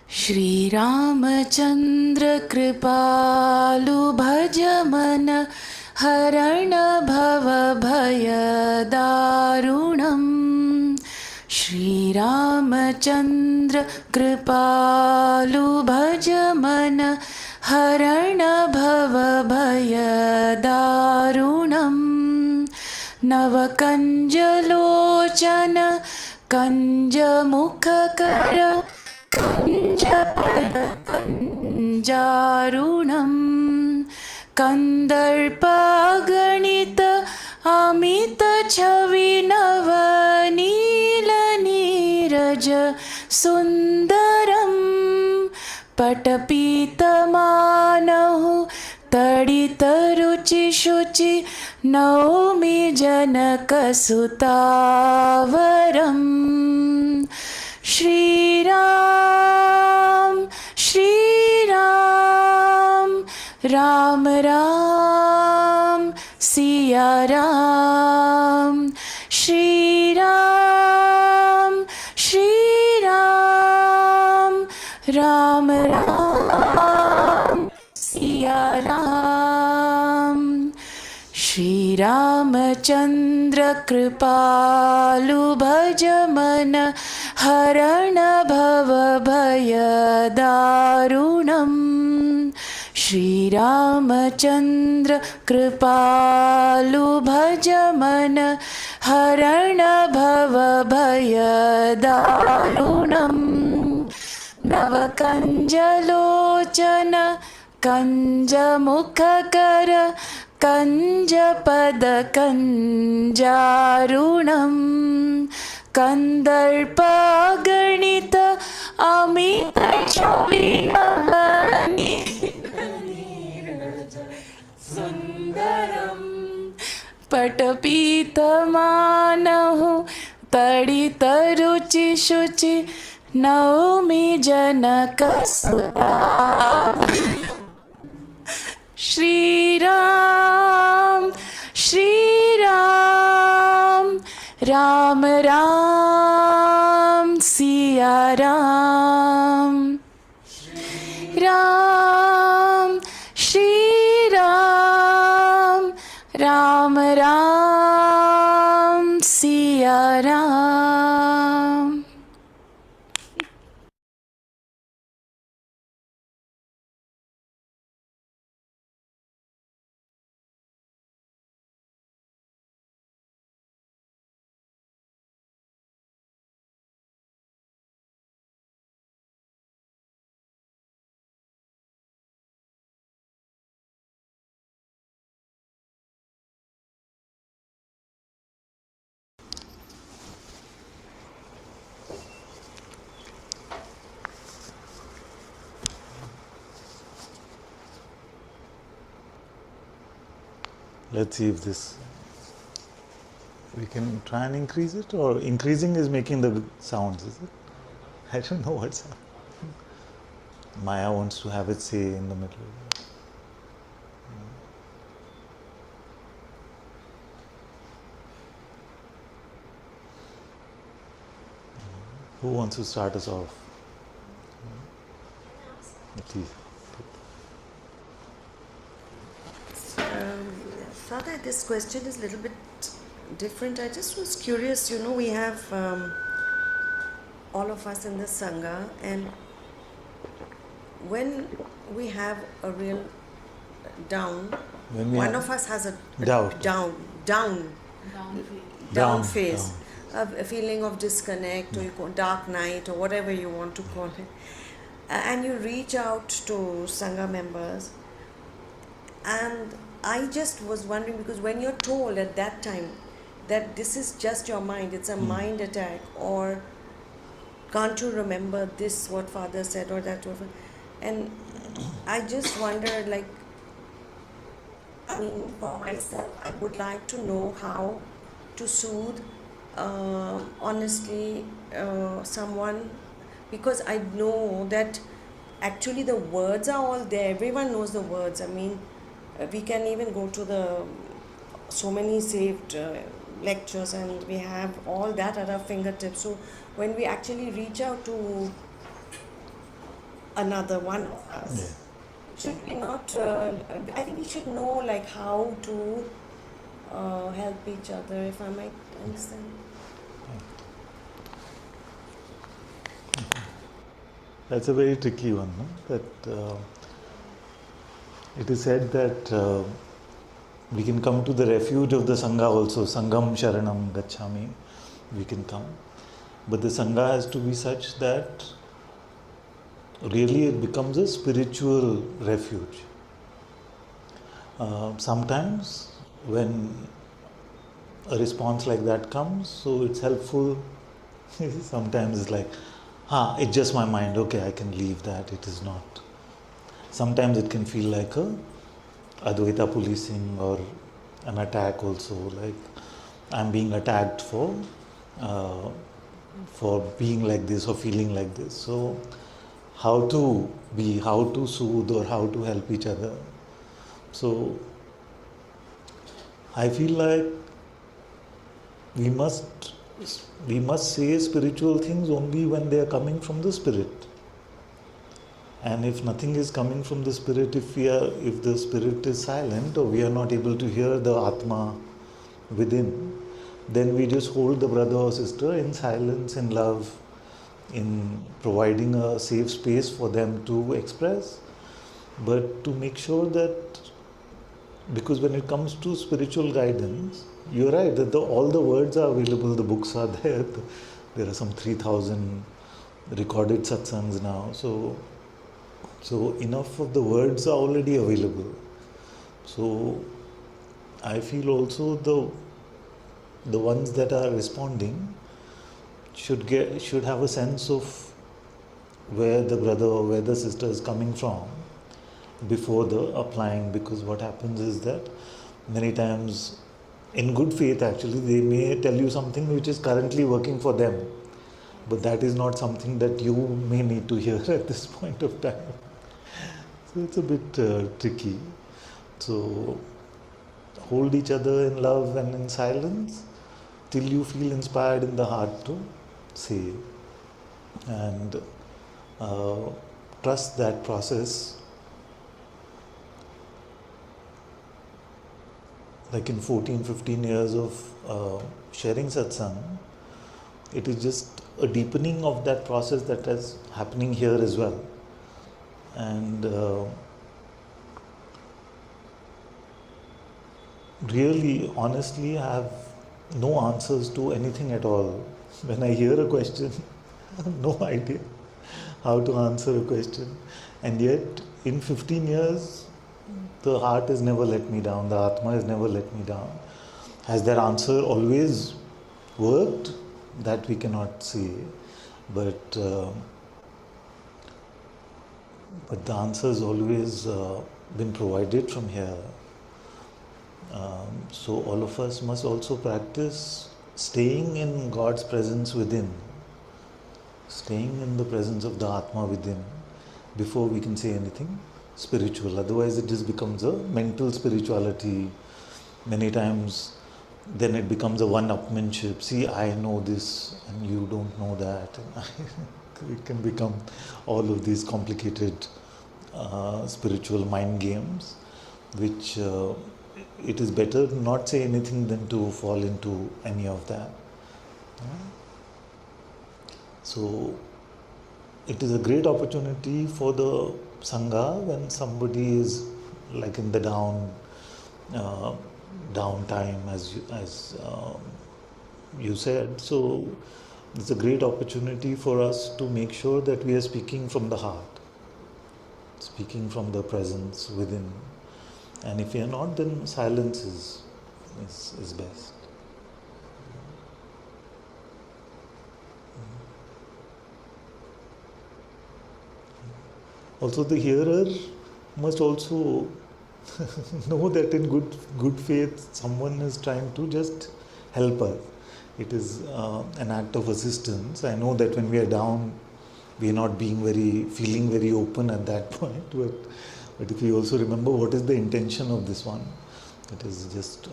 Shri Ramachandra Kripalu Bhajaman Harana Bhava Bhaya Darunam. Shri Ramachandra Kripalu Bhajaman Harana Bhava Bhaya Darunam. Navakanjalochana Kanjamukakara Kanjarunam Kandarpaganita Amita Chavinava Niraja Sundaram Patapita Taditaruchi Shuchi Naomi Janakasutavaram. Shri Ram, Shri Ram, Ram Ram, Siya Ram. Shri Ram, Shri Ram, Ram Ram, Siya Ram. Shri Ramachandra Kripalu Bhajamana Harana Bhava Bhaya Darunam. Shri Ramachandra Kripalu Bhajamana Harana Bhava Bhaya Darunam. Navakanjalochana Kanjamukakara Kanjapada Kanjarunam Kandarpaganita Amita Chavinavani Sundaram Patapitamaanahu Taditaruchi Shuchi Naomi Janakasuta. Shri Ram, Shri Ram, Ram Ram, Siya Ram. Shri Ram, Shri Ram, Ram Ram, Siya Ram. Let's see if we can try and increase it, or increasing is making the sounds, is it? I don't know what's happening. Maya wants to have it say in the middle. Who wants to start us off? Please. Father, this question is a little bit different. I just was curious, we have all of us in the Sangha, and when we have a real down, one of us has a down phase, a feeling of disconnect, or you call dark night, or whatever you want to call it, and you reach out to Sangha members, and I just was wondering, because when you're told at that time that this is just your mind, it's a mind attack, or can't you remember this, what Father said, or that, and I just wondered, for myself, I would like to know how to soothe, honestly, someone, because I know that actually the words are all there. Everyone knows the words. We can even go to so many saved lectures, and we have all that at our fingertips. So when we actually reach out to another one of us. Yeah. Should we not? I think we should know like how to help each other. If I might understand. That's a very tricky one. No? That it is said that we can come to the refuge of the Sangha also. Sangam Sharanam Gacchami. We can come. But the Sangha has to be such that really it becomes a spiritual refuge. Sometimes when a response like that comes, so it's helpful. Sometimes it's like, it's just my mind, okay, I can leave that, it is not. Sometimes it can feel like a Advaita policing or an attack also, like I'm being attacked for being like this or feeling like this. So how to soothe or how to help each other. So I feel like we must say spiritual things only when they are coming from the spirit. And if nothing is coming from the spirit, if the spirit is silent or we are not able to hear the Atma within, then we just hold the brother or sister in silence, in love, in providing a safe space for them to express, but to make sure that, because when it comes to spiritual guidance, you're right that all the words are available, the books are there. There are some 3,000 recorded satsangs now. So enough of the words are already available. So I feel also the ones that are responding should have a sense of where the brother or where the sister is coming from before the applying, because what happens is that many times in good faith actually they may tell you something which is currently working for them, but that is not something that you may need to hear at this point of time. So it's a bit tricky. So hold each other in love and in silence till you feel inspired in the heart to say, and trust that process. Like in 14-15 years of sharing satsang, it is just a deepening of that process that is happening here as well. And really, honestly, I have no answers to anything at all. When I hear a question, I have no idea how to answer a question. And yet, in 15 years, the heart has never let me down, the Atma has never let me down. Has that answer always worked? That we cannot say. But the answer has always been provided from here. So all of us must also practice staying in God's presence within, staying in the presence of the Atma within, before we can say anything spiritual. Otherwise it just becomes a mental spirituality. Many times then it becomes a one-upmanship. See, I know this and you don't know that. It can become all of these complicated spiritual mind games, which it is better to not say anything than to fall into any of that. So it is a great opportunity for the Sangha when somebody is like in the downtime, as you said. So it's a great opportunity for us to make sure that we are speaking from the heart, speaking from the presence within. And if we are not, then silence is best. Also, the hearer must also know that in good faith someone is trying to just help us. It is an act of assistance. I know that when we are down, we are not feeling very open at that point. But if we also remember what is the intention of this one, it is just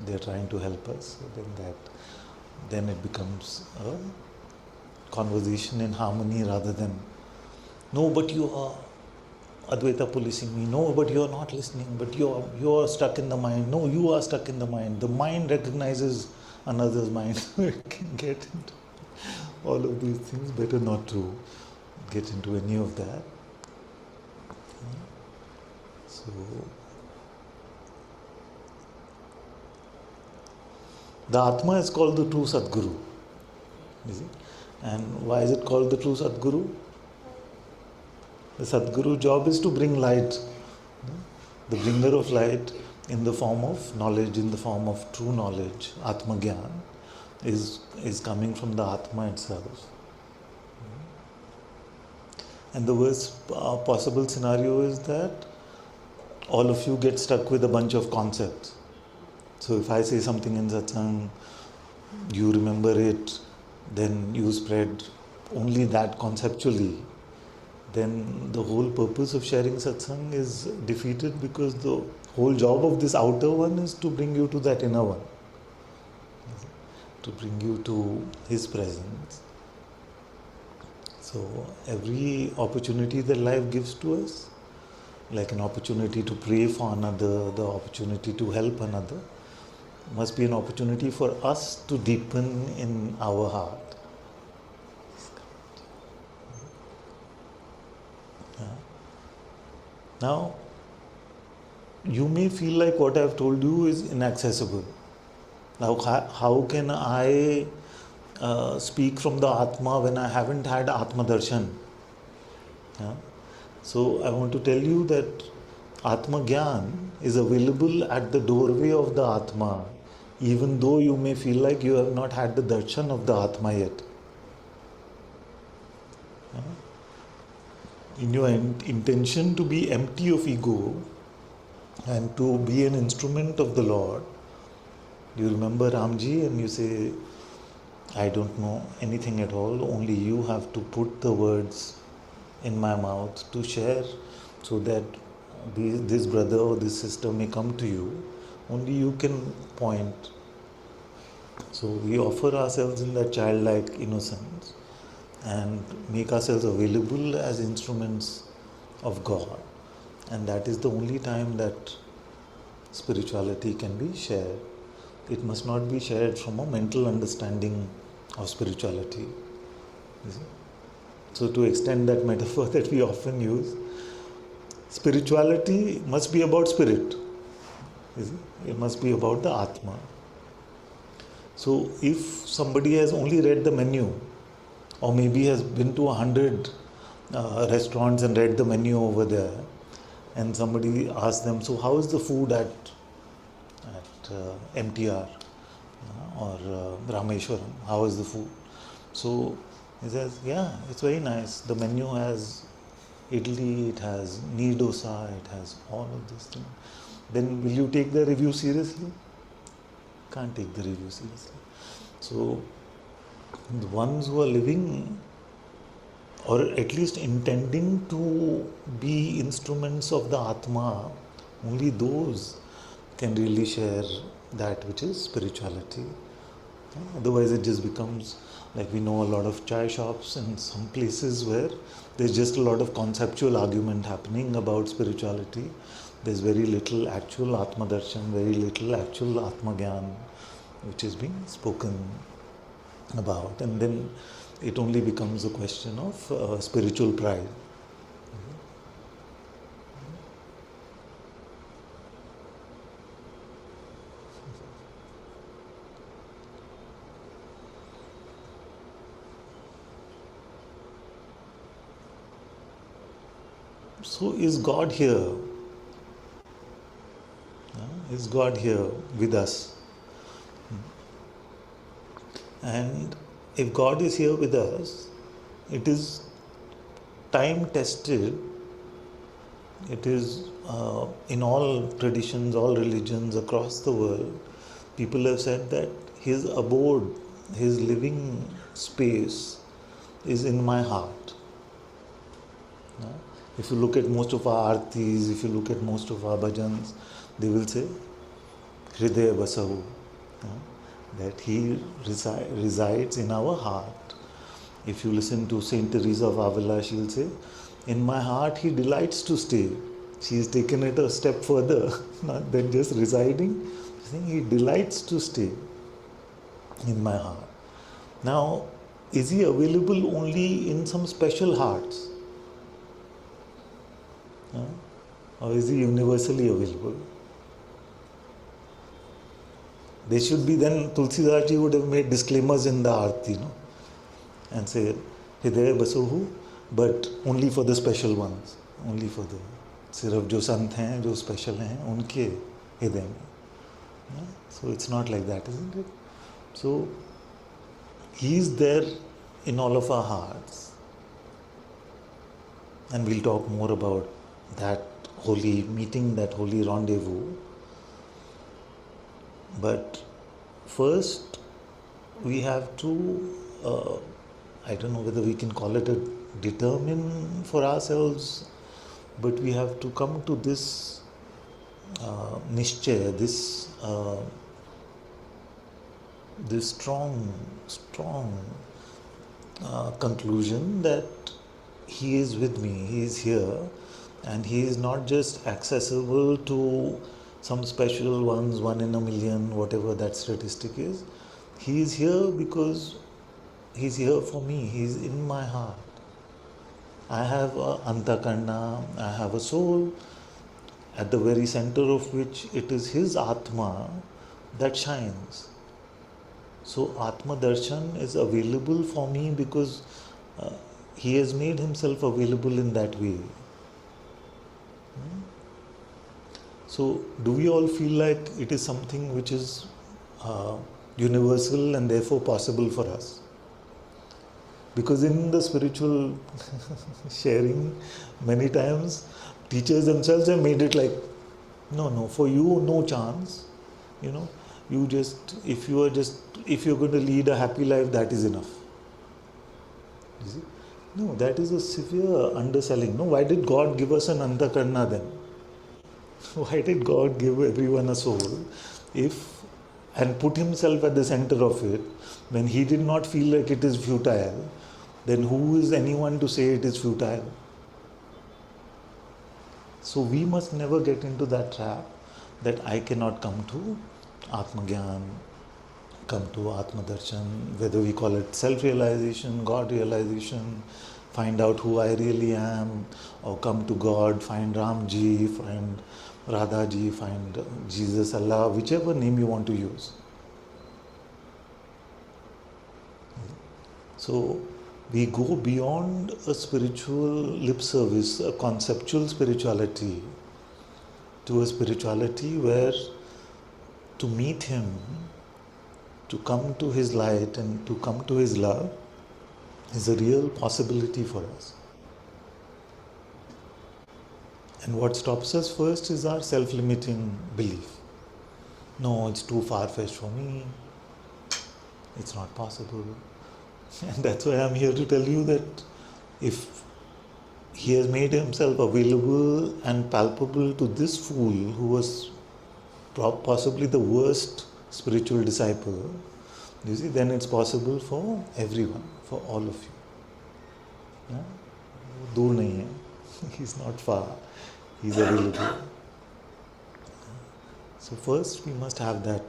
they are trying to help us. So then it becomes a conversation in harmony rather than No, but you are Advaita policing me. No, but you are not listening. But you are stuck in the mind. No, you are stuck in the mind. The mind recognizes another's mind. You can get into all of these things. Better not to get into any of that. So the Atma is called the true Sadguru. You see? And why is it called the true Sadguru? The Sadguru job is to bring light. The bringer of light in the form of knowledge, in the form of true knowledge, Atma Gyan, is coming from the Atma itself. And the worst possible scenario is that all of you get stuck with a bunch of concepts. So if I say something in Satsang, you remember it, then you spread only that conceptually, then the whole purpose of sharing Satsang is defeated, because the whole job of this outer one is to bring you to that inner one, to bring you to his presence. So every opportunity that life gives to us, like an opportunity to pray for another, the opportunity to help another, must be an opportunity for us to deepen in our heart. Now, you may feel like what I've told you is inaccessible. Now, how can I speak from the Atma when I haven't had Atma Darshan? Yeah? So, I want to tell you that Atma Gyan is available at the doorway of the Atma, even though you may feel like you have not had the darshan of the Atma yet. Yeah? In your intention to be empty of ego and to be an instrument of the Lord, you remember Ramji and you say, I don't know anything at all, only you have to put the words in my mouth to share, so that this brother or this sister may come to you. Only you can point. So we offer ourselves in that childlike innocence and make ourselves available as instruments of God. And that is the only time that spirituality can be shared. It must not be shared from a mental understanding of spirituality. You see? So to extend that metaphor that we often use, spirituality must be about spirit. You see? It must be about the Atma. So if somebody has only read the menu, or maybe has been to 100 restaurants and read the menu over there, and somebody asks them, so how is the food at MTR or Rameshwaram? How is the food? So he says, yeah, it's very nice. The menu has idli, it has knee dosa, it has all of these things. Then will you take the review seriously? Can't take the review seriously. So the ones who are living, or at least intending to be instruments of the Atma, only those can really share that which is spirituality. Otherwise it just becomes like, we know a lot of chai shops and some places where there's just a lot of conceptual argument happening about spirituality. There's very little actual Atma Darshan, very little actual Atma Gyan which is being spoken about, and then it only becomes a question of spiritual pride. So is God here? Is God here with us? And if God is here with us, it is time tested. It is in all traditions, all religions across the world, people have said that his abode, his living space is in my heart. If you look at most of our artis, if you look at most of our bhajans, they will say Hridaya Basahu, that he resides in our heart. If you listen to Saint Teresa of Avila, she will say In my heart, he delights to stay. She has taken it a step further, not than just residing. He delights to stay in my heart. Now, is he available only in some special hearts? Huh? Or is he universally available? They should be then, Tulsidas ji would have made disclaimers in the Aarti, and say, Hidaya Basohu, but only for the special ones, only for the, सिर्फ जो संत हैं, जो special हैं, उनके हृदय में. So it's not like that, isn't it? So he is there in all of our hearts. And we'll talk more about that holy meeting, that holy rendezvous. But first, we have to, I don't know whether we can call it a determine for ourselves, but we have to come to this nishchay, this strong conclusion that he is with me, he is here, and he is not just accessible to some special ones, 1 in a million, whatever that statistic is. He is here because he's here for me, he's in my heart. I have a antakarna, I have a soul, at the very center of which it is his Atma that shines. So Atma Darshan is available for me because he has made himself available in that way. So do we all feel like it is something which is universal and therefore possible for us? Because in the spiritual sharing, many times teachers themselves have made it like, no, for you no chance. You just, if you're going to lead a happy life, that is enough. You see? No, that is a severe underselling. No, why did God give us an antakarna then? Why did God give everyone a soul and put himself at the center of it when he did not feel like it is futile? Then who is anyone to say it is futile? So we must never get into that trap that I cannot come to Atma Gyan, come to Atma Darshan, whether we call it self-realization, God realization, find out who I really am, or come to God, find Ram Ji, find Radha Ji, find Jesus, Allah, whichever name you want to use. So we go beyond a spiritual lip service, a conceptual spirituality, to a spirituality where to meet him, to come to his light and to come to his love is a real possibility for us. And what stops us first is our self-limiting belief. No, it's too far-fetched for me. It's not possible. And that's why I'm here to tell you that if he has made himself available and palpable to this fool who was possibly the worst spiritual disciple, you see, then it's possible for everyone, for all of you. Dur nahi hai. He's not far. He's available. So first we must have that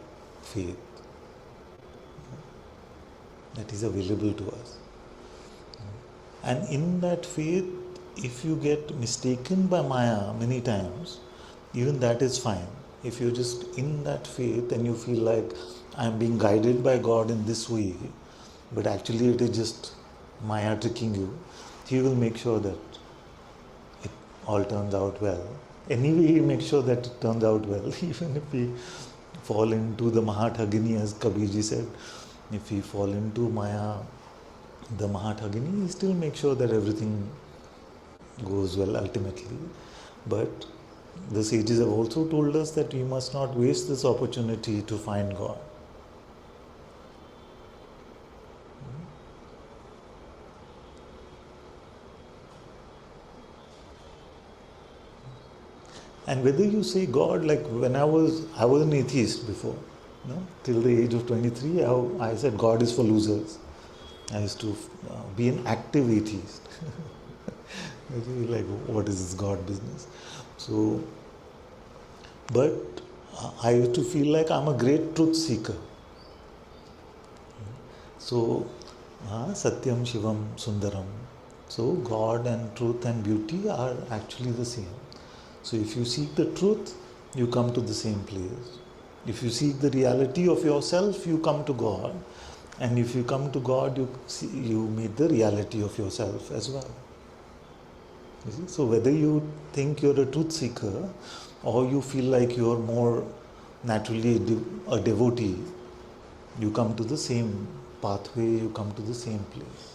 faith that is available to us. And in that faith, if you get mistaken by Maya many times, even that is fine. If you're just in that faith and you feel like I'm being guided by God in this way, but actually it is just Maya tricking you, he will make sure that it all turns out well. Anyway, he makes sure that it turns out well, even if we fall into the Mahathagini, as Kabirji said. If we fall into Maya, the Mahathagini, he still makes sure that everything goes well ultimately. But the sages have also told us that we must not waste this opportunity to find God. And whether you say God, like when I was an atheist before, till the age of 23, I said God is for losers. I used to be an active atheist. Like, what is this God business? So, but I used to feel like I'm a great truth seeker. So, Satyam, Shivam, Sundaram. So, God and truth and beauty are actually the same. So, if you seek the truth, you come to the same place. If you seek the reality of yourself, you come to God. And if you come to God, you meet the reality of yourself as well. You see? So, whether you think you're a truth seeker or you feel like you're more naturally a devotee, you come to the same pathway, you come to the same place.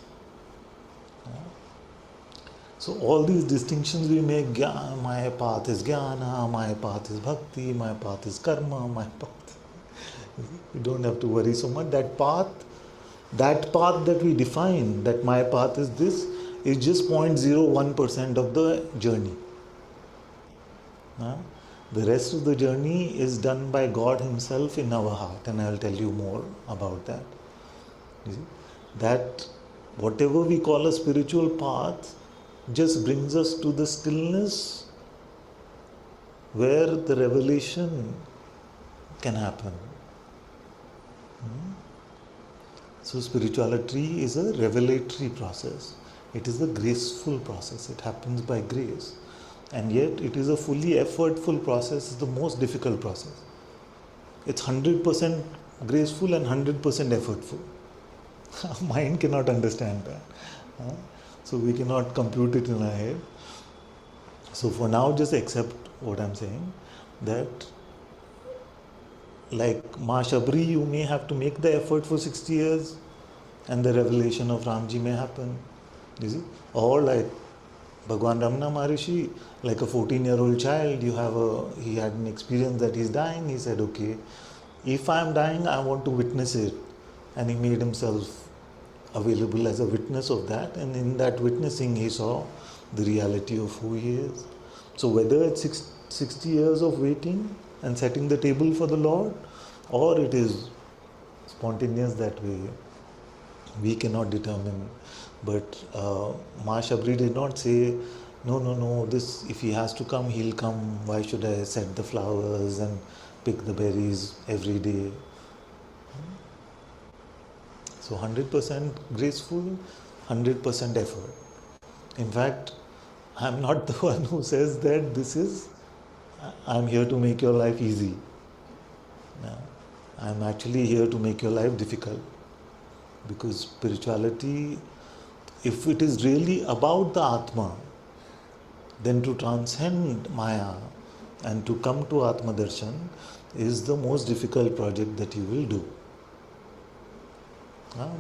So all these distinctions we make, my path is jnana, my path is bhakti, my path is karma, my path. You don't have to worry so much. That path that we define, that my path is this, is just 0.01% of the journey. The rest of the journey is done by God Himself in our heart, and I'll tell you more about that. You see? That whatever we call a spiritual path just brings us to the stillness where the revelation can happen. So spirituality is a revelatory process. It is a graceful process. It happens by grace. And yet it is a fully effortful process. It's the most difficult process. It's 100% graceful and 100% effortful. Mind cannot understand that. So we cannot compute it in our head. So for now, just accept what I'm saying, that like Ma Shabri, you may have to make the effort for 60 years and the revelation of Ramji may happen. You see? Or like Bhagwan Ramana Maharishi, like a 14-year-old child, he had an experience that he's dying. He said, okay, if I'm dying, I want to witness it. And he made himself available as a witness of that. And in that witnessing, he saw the reality of who he is. So whether it's 60 years of waiting and setting the table for the Lord, or it is spontaneous that way, we cannot determine. But Ma Shabri did not say, no, this, if he has to come, he'll come. Why should I set the flowers and pick the berries every day? So 100% graceful, 100% effort. In fact, I'm not the one who says that I'm here to make your life easy. No, I'm actually here to make your life difficult. Because spirituality, if it is really about the Atma, then to transcend Maya and to come to Atma Darshan is the most difficult project that you will do.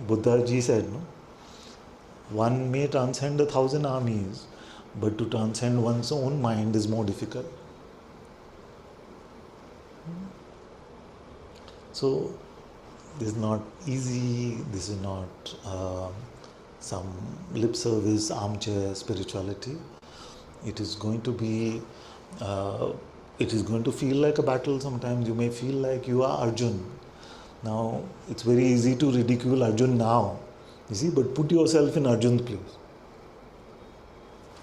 Buddha ji said, no? One may transcend 1,000 armies, but to transcend one's own mind is more difficult. So, this is not easy, this is not some lip service, armchair spirituality. It is going to be, it is going to feel like a battle sometimes. You may feel like you are Arjun. Now, it's very easy to ridicule Arjun now, you see, but put yourself in Arjun's place.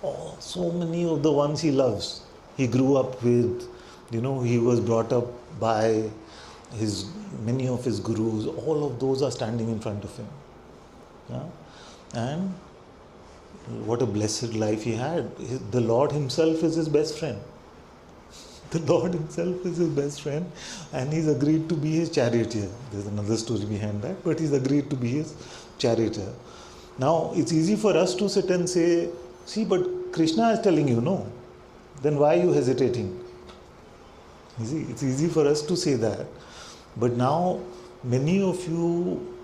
Oh, so many of the ones he loves, he grew up with, he was brought up by many of his gurus, all of those are standing in front of him. And what a blessed life he had. The Lord Himself is his best friend. The Lord Himself is his best friend, and he's agreed to be his charioteer. There's another story behind that, but he's agreed to be his charioteer. Now, it's easy for us to sit and say, see, but Krishna is telling you no. Then why are you hesitating? You see, it's easy for us to say that. But now, many of you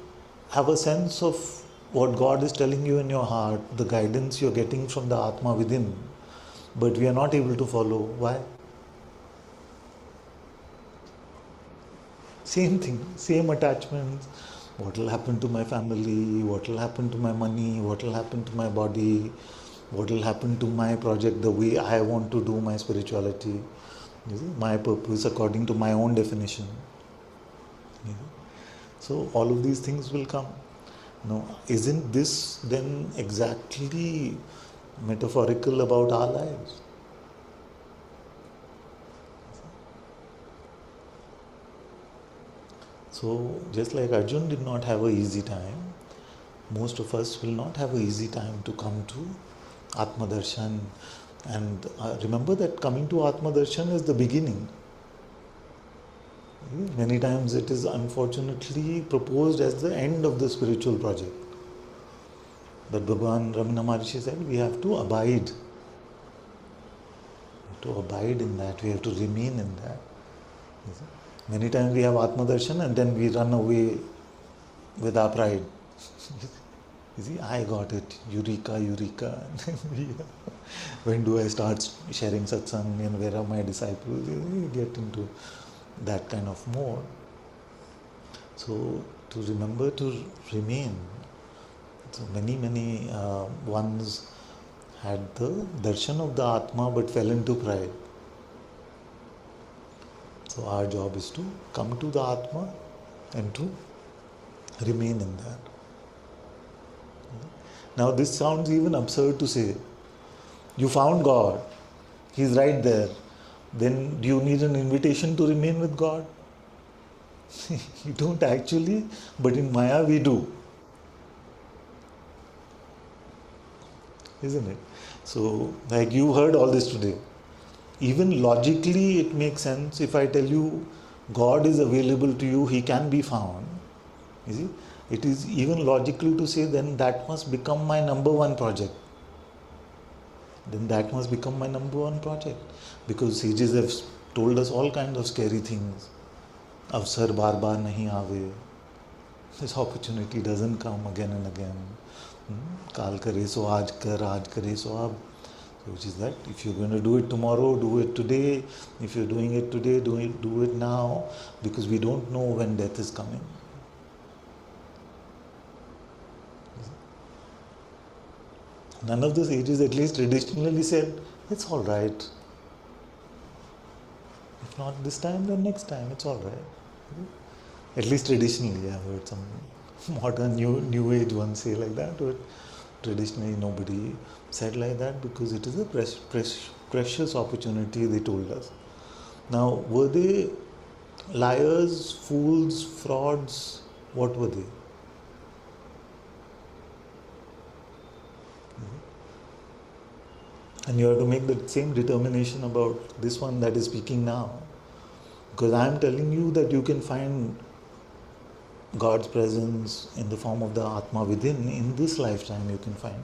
have a sense of what God is telling you in your heart, the guidance you're getting from the Atma within. But we are not able to follow. Why? Same thing, same attachments. What will happen to my family? What will happen to my money? What will happen to my body? What will happen to my project, the way I want to do my spirituality? You see, my purpose according to my own definition. You know? So all of these things will come. Now, isn't this then exactly metaphorical about our lives. So, just like Arjun did not have an easy time, most of us will not have an easy time to come to Atma Darshan. And remember that coming to Atma Darshan is the beginning. Many times it is unfortunately proposed as the end of the spiritual project. But Bhagavan Ramana Maharshi said we have to abide. To abide in that, we have to remain in that. Many times we have Atma Darshan and then we run away with our pride. You see, I got it, Eureka, Eureka. When do I start sharing satsang and where are my disciples? You get into that kind of mode. So, to remember to remain. So, many ones had the darshan of the Atma but fell into pride. So our job is to come to the Atma and to remain in that. Now this sounds even absurd to say. You found God, He's right there. Then do you need an invitation to remain with God? You don't actually, but in Maya we do. Isn't it? So, like you heard all this today. Even logically it makes sense if I tell you God is available to you, He can be found. You see? It is even logical to say then that must become my number one project. Then that must become my number one project. Because sages have told us all kinds of scary things. Avsar bar bar nahi aave. This opportunity doesn't come again and again. Kal kare so aaj kare so ab. So which is that if you're going to do it tomorrow, do it today. If you're doing it today, do it now. Because we don't know when death is coming. None of the sages, at least traditionally, said, it's all right. If not this time, then next time, it's all right. At least traditionally, I've heard some modern new age ones say like that, but traditionally nobody said like that because it is a precious opportunity, they told us. Now, were they liars, fools, frauds? What were they? And you have to make the same determination about this one that is speaking now. Because I am telling you that you can find God's presence in the form of the Atma within. In this lifetime you can find.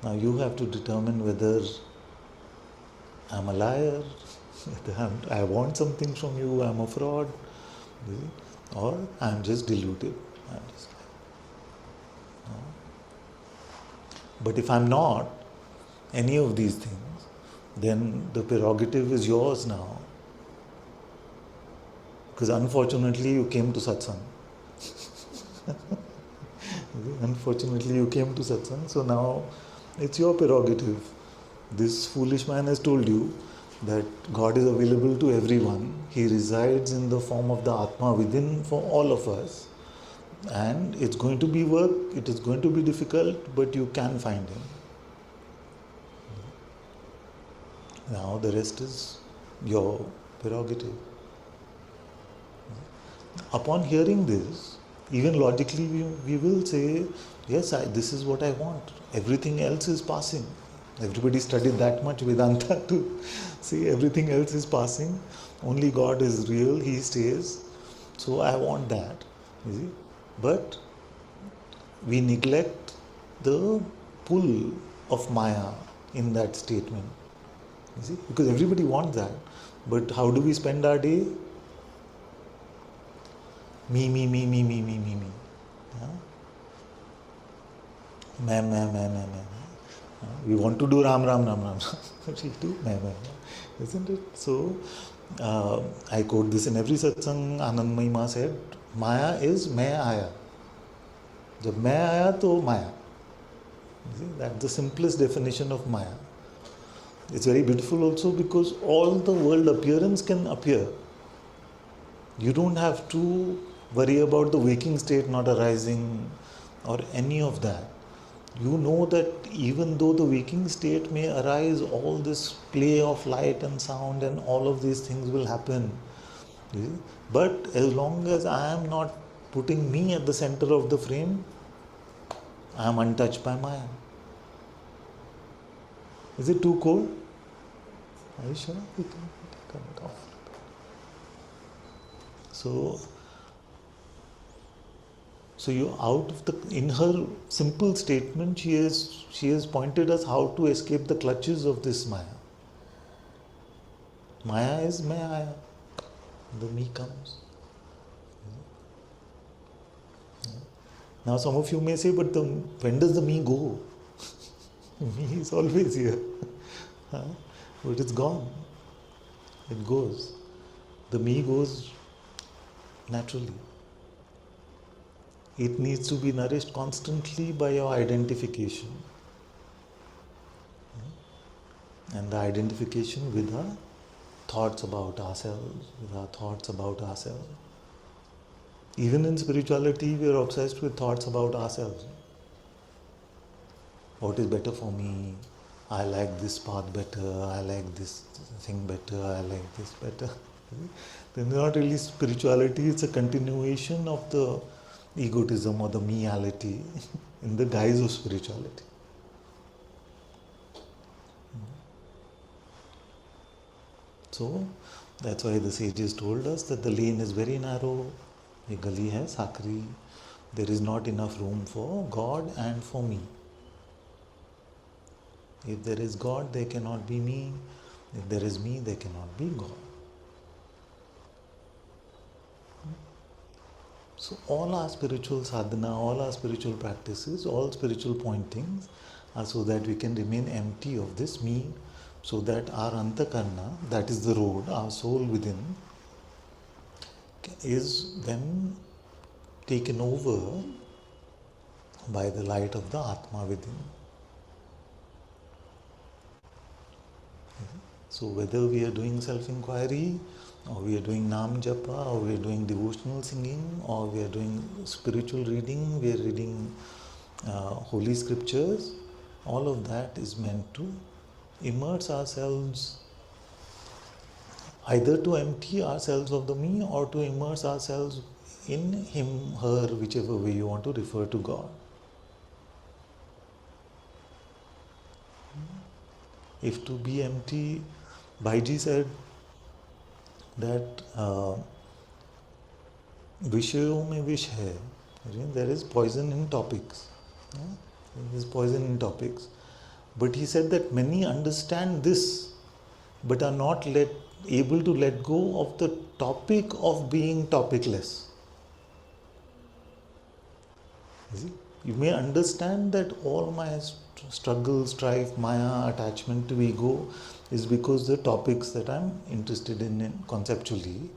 Now you have to determine whether I'm a liar, whether I want something from you, I'm a fraud, or I'm just deluded. But if I'm not any of these things, then the prerogative is yours now. Because unfortunately you came to satsang. Unfortunately you came to satsang, so now it's your prerogative. This foolish man has told you that God is available to everyone. He resides in the form of the Atma within for all of us. And it's going to be work, it is going to be difficult, but you can find Him. Now the rest is your prerogative. Upon hearing this, even logically we will say, yes, this is what I want. Everything else is passing. Everybody studied that much Vedanta to see everything else is passing. Only God is real, He stays. So I want that. You see? But we neglect the pull of Maya in that statement. You see? Because everybody wants that. But how do we spend our day? Me. Yeah? Me. We want to do Ram. But we do me. Isn't it? So, I quote this in every satsang. Anandamayi Ma said, Maya is मैं आया. जब मैं आया तो Maya. See, that's the simplest definition of Maya. It's very beautiful also because all the world appearance can appear. You don't have to worry about the waking state not arising or any of that. you know that even though the waking state may arise, all this play of light and sound and all of these things will happen. You see? But as long as I am not putting me at the center of the frame, I am untouched by Maya. Is it too cold? Are you sure? We can turn it off. So you out of the, in her simple statement, she has pointed us how to escape the clutches of this Maya. Maya is Maya. The me comes. Now some of you may say, but when does the me go? Me is always here. But it's gone. It goes. The me goes naturally. It needs to be nourished constantly by your identification. And the identification with our thoughts about ourselves, with our thoughts about ourselves. Even in spirituality, we are obsessed with thoughts about ourselves. What is better for me? I like this path better, I like this thing better, I like this better. Then not really spirituality, it's a continuation of the egotism or the meality in the guise of spirituality. So that's why the sages told us that the lane is very narrow, ye gali hai sakri, there is not enough room for God and for me. If there is God, there cannot be me. If there is me, there cannot be God. So all our spiritual sadhana, all our spiritual practices, all spiritual pointings are so that we can remain empty of this me, so that our antakarna, that is the road, our soul within, is then taken over by the light of the Atma within. So whether we are doing self-inquiry, or we are doing Nam Japa, or we are doing devotional singing, or we are doing spiritual reading, we are reading holy scriptures, all of that is meant to immerse ourselves, either to empty ourselves of the me or to immerse ourselves in him, her, whichever way you want to refer to God. If to be empty, Bhaiji said that विषयों में विष है. There is poison in topics. There is poison in topics. But he said that many understand this, but are not able to let go of the topic of being topicless. You see? You may understand that all my struggle, strife, maya, attachment to ego is because the topics that I'm interested in conceptually.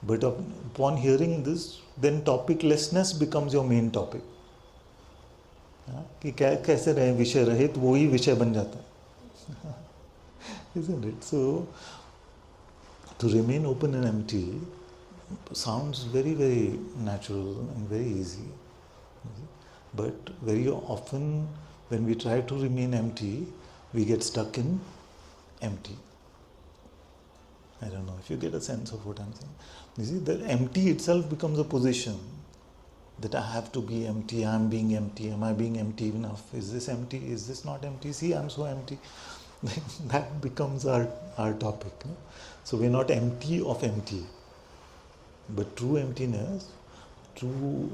But upon hearing this, then topiclessness becomes your main topic. कि कैसे रहे विषय रहित वो ही विषय बन जाता है. Isn't it? So to remain open and empty sounds very, very natural and very easy. But very often when we try to remain empty, we get stuck in empty. I don't know if you get a sense of what I'm saying. You see, the empty itself becomes a position. That I have to be empty, I'm being empty, am I being empty enough? Is this empty? Is this not empty? See, I'm so empty. That becomes our topic. No? So we're not empty of empty. But true emptiness, true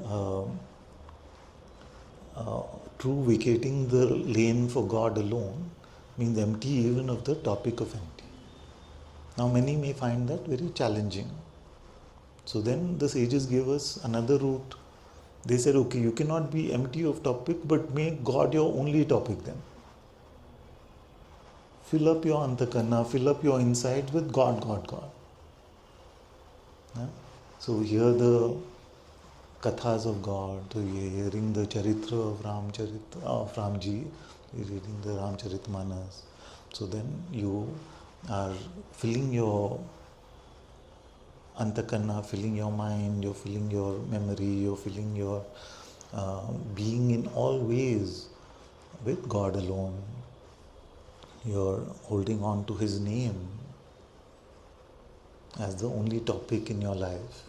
vacating the lane for God alone means empty even of the topic of empty. Now many may find that very challenging. So then the sages gave us another route. They said, okay, you cannot be empty of topic, but make God your only topic then. Fill up your antakarna, fill up your inside with God, God, God. So hear the kathas of God, so you're hearing the charitra of Ramji, you're reading the Ramcharitmanas. So then you are filling your antakarna, filling your mind, you're filling your memory, you're filling your being in all ways with God alone. You're holding on to His name as the only topic in your life.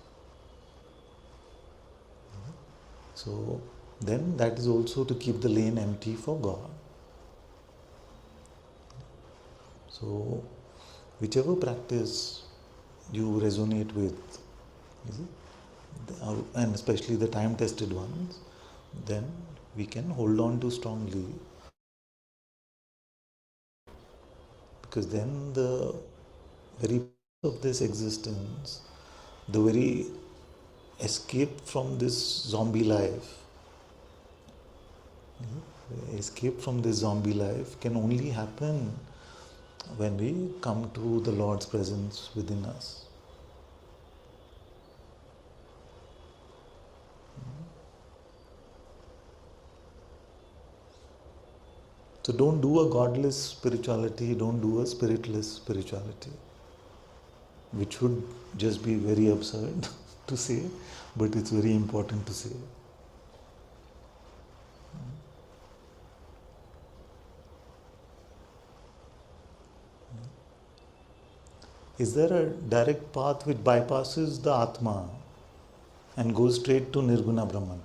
So then that is also to keep the lane empty for God. So whichever practice you resonate with, is it? And especially the time-tested ones, then we can hold on to strongly, because then the very of this existence, the very escape from this zombie life, escape from this zombie life can only happen when we come to the Lord's presence within us. So don't do a godless spirituality, don't do a spiritless spirituality, which would just be very absurd to say, but it's very important to say. Is there a direct path which bypasses the Atma and goes straight to Nirguna Brahman?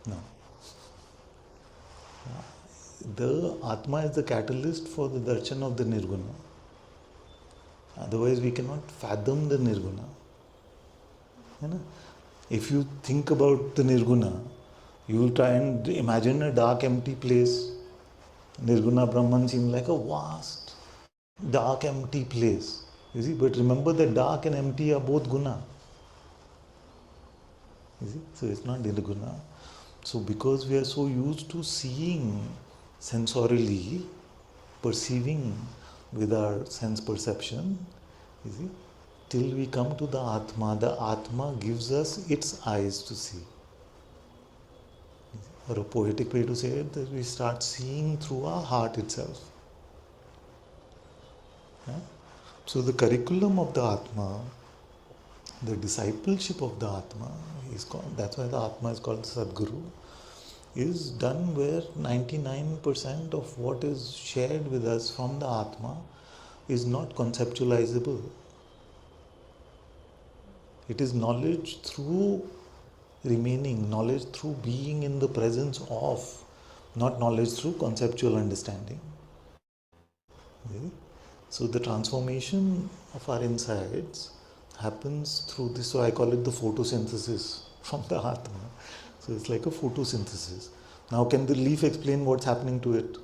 No. The Atma is the catalyst for the darshan of the Nirguna. Otherwise, we cannot fathom the Nirguna. You know? If you think about the Nirguna, you will try and imagine a dark, empty place. Nirguna Brahman seems like a vast, dark, empty place. You see, but remember that dark and empty are both guna. You see, so it's not nirguna. So because we are so used to seeing sensorially, perceiving with our sense perception, you see, till we come to the Atma gives us its eyes to see. Or a poetic way to say it, that we start seeing through our heart itself. Yeah? So the curriculum of the Atma, the discipleship of the Atma is called, that's why the Atma is called Sadguru, is done where 99% of what is shared with us from the Atma is not conceptualizable. It is knowledge through remaining, knowledge through being in the presence of, not knowledge through conceptual understanding. Okay? So the transformation of our insides happens through this, so I call it the photosynthesis from the Atma. So it's like a photosynthesis. Now can the leaf explain what's happening to it?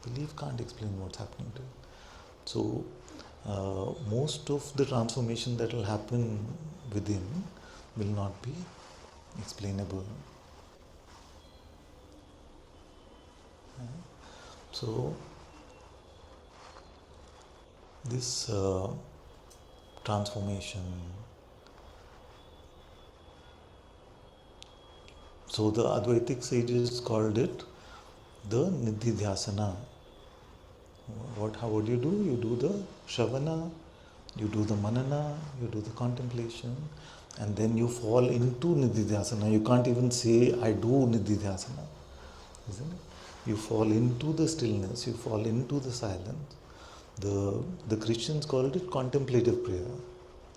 The leaf can't explain what's happening to it. So most of the transformation that will happen within will not be explainable. So this transformation, so the Advaitic sages called it the Nididhyasana. How would you do? You do the Shravana, you do the Manana, you do the contemplation, and then you fall into Nididhyasana. You can't even say, I do Nididhyasana, isn't it? You fall into the stillness, you fall into the silence. The Christians called it contemplative prayer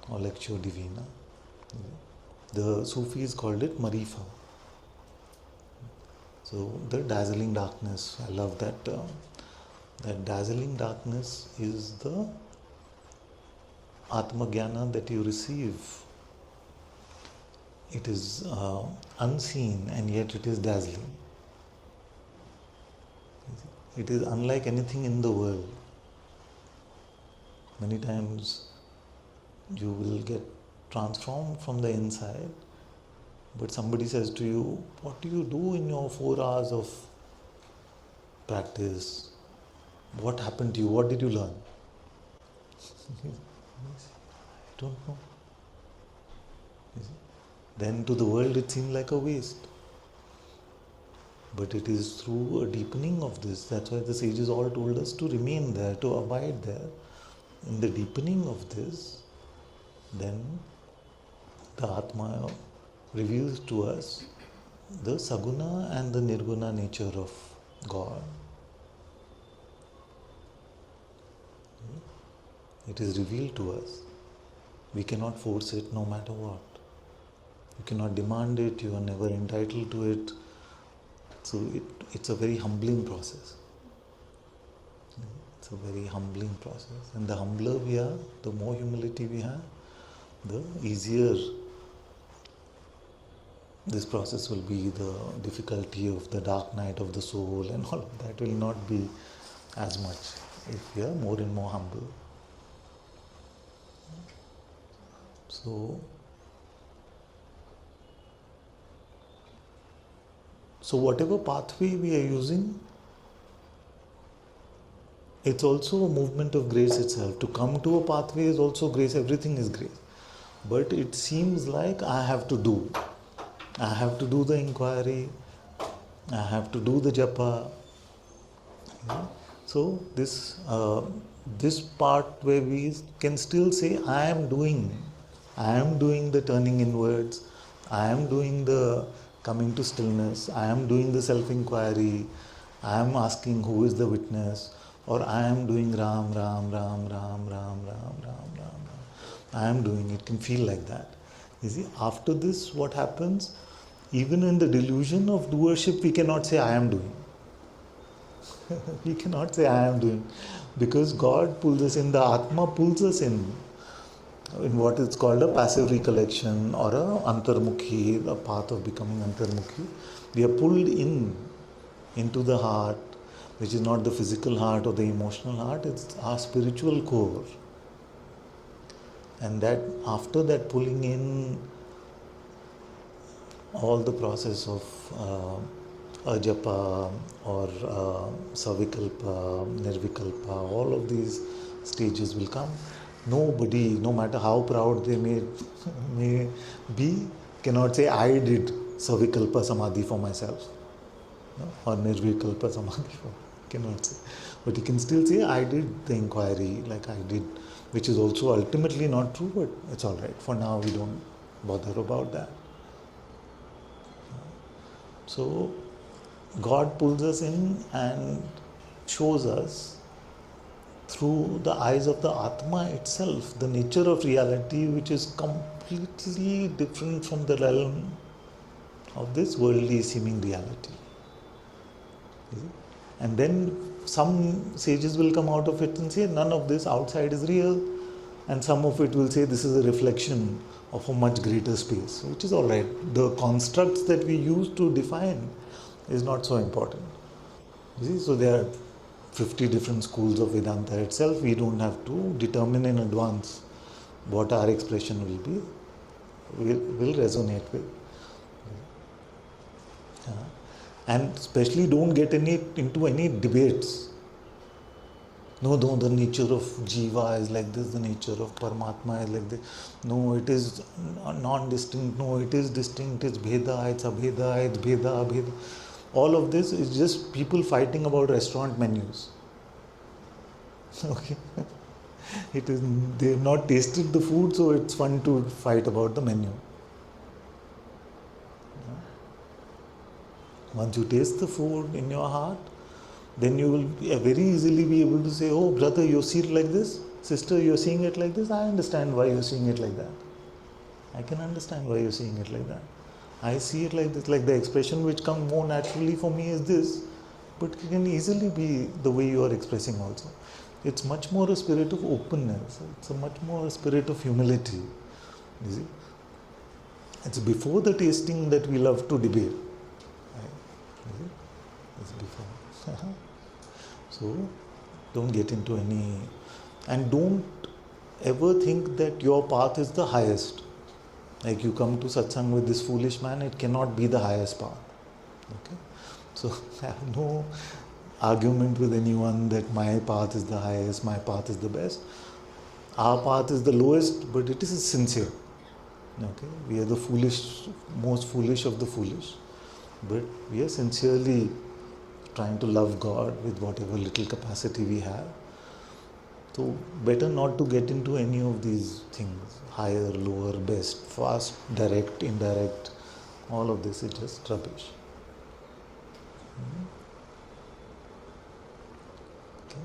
or lectio divina. The Sufis called it Marifa. So the dazzling darkness, I love that term. That dazzling darkness is the Atma Jnana that you receive. It is unseen and yet it is dazzling. It is unlike anything in the world. Many times you will get transformed from the inside, but somebody says to you, what do you do in your 4 hours of practice? What happened to you? What did you learn? I don't know. Then to the world it seemed like a waste. But it is through a deepening of this. That's why the sages all told us to remain there, to abide there. In the deepening of this, then the Atma reveals to us the Saguna and the Nirguna nature of God. It is revealed to us. We cannot force it no matter what. You cannot demand it, you are never entitled to it. So it's a very humbling process. It's a very humbling process. And the humbler we are, the more humility we have, the easier this process will be. The difficulty of the dark night of the soul and all of that will not be as much if we are more and more humble. So whatever pathway we are using, it's also a movement of grace itself. To come to a pathway is also grace, everything is grace. But it seems like I have to do. I have to do the inquiry, I have to do the japa. So this part where we can still say, I am doing the turning inwards, I am doing the coming to stillness, I am doing the self-inquiry, I am asking who is the witness, or I am doing Ram, Ram, Ram, Ram, Ram, Ram, Ram, Ram, Ram. I am doing it, can feel like that. You see, after this, what happens? Even in the delusion of doership, we cannot say, I am doing. We cannot say, I am doing. Because God pulls us in, the Atma pulls us in what is called a passive recollection or a antarmukhi, a path of becoming antarmukhi. We are pulled into the heart, which is not the physical heart or the emotional heart, it's our spiritual core. And that after that pulling in, all the process of ajapa or savikalpa, nirvikalpa, all of these stages will come. Nobody, no matter how proud they may be, cannot say, I did savikalpa samadhi for myself, no? Or nirvikalpa samadhi cannot say. But you can still say, I did the inquiry, like I did, which is also ultimately not true, but it's all right. For now, we don't bother about that. So, God pulls us in and shows us through the eyes of the Atma itself, the nature of reality, which is completely different from the realm of this worldly seeming reality. And then some sages will come out of it and say, none of this outside is real, and some of it will say this is a reflection of a much greater space, which is all right. The constructs that we use to define is not so important. You see, so there are 50 different schools of Vedanta itself. We don't have to determine in advance what our expression will be, will resonate with. And especially don't get into any debates. No, the nature of Jiva is like this, the nature of Paramatma is like this. No, it is non-distinct. No, it is distinct. It's Bheda, it's Abheda, it's Bheda, Abheda. All of this is just people fighting about restaurant menus. Okay. They have not tasted the food, so it's fun to fight about the menu. Once you taste the food in your heart, then you will very easily be able to say, oh brother, you see it like this, sister, you're seeing it like this, I understand why you're seeing it like that. I can understand why you're seeing it like that. I see it like this, like the expression which comes more naturally for me is this, but it can easily be the way you are expressing also. It's much more a spirit of openness, it's a much more a spirit of humility. You see? It's before the tasting that we love to debate. Right? It's before. So don't get into any, and don't ever think that your path is the highest. Like you come to satsang with this foolish man, it cannot be the highest path. Okay? So have no argument with anyone that my path is the highest, my path is the best. Our path is the lowest, but it is sincere. Okay? We are the foolish, most foolish of the foolish, but we are sincerely trying to love God with whatever little capacity we have. So better not to get into any of these things, higher, lower, best, fast, direct, indirect, All of this is just rubbish. Okay.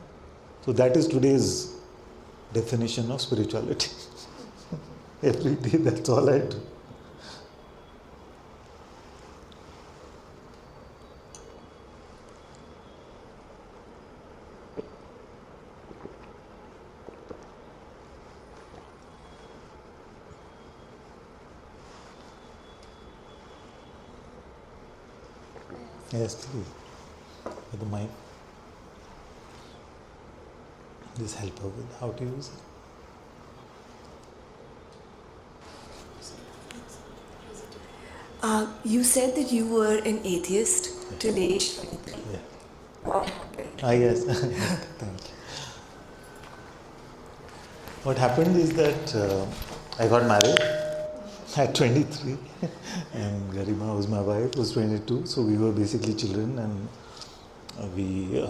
So that is today's definition of spirituality. Every day, that's all I do. Yes, please. With the mic. Just help her with how to use it. You said that you were an atheist till age 23. Yeah. Wow. Yes. Thank you. What happened is that I got married at 23 and Garima was my wife, was 22, so we were basically children, and we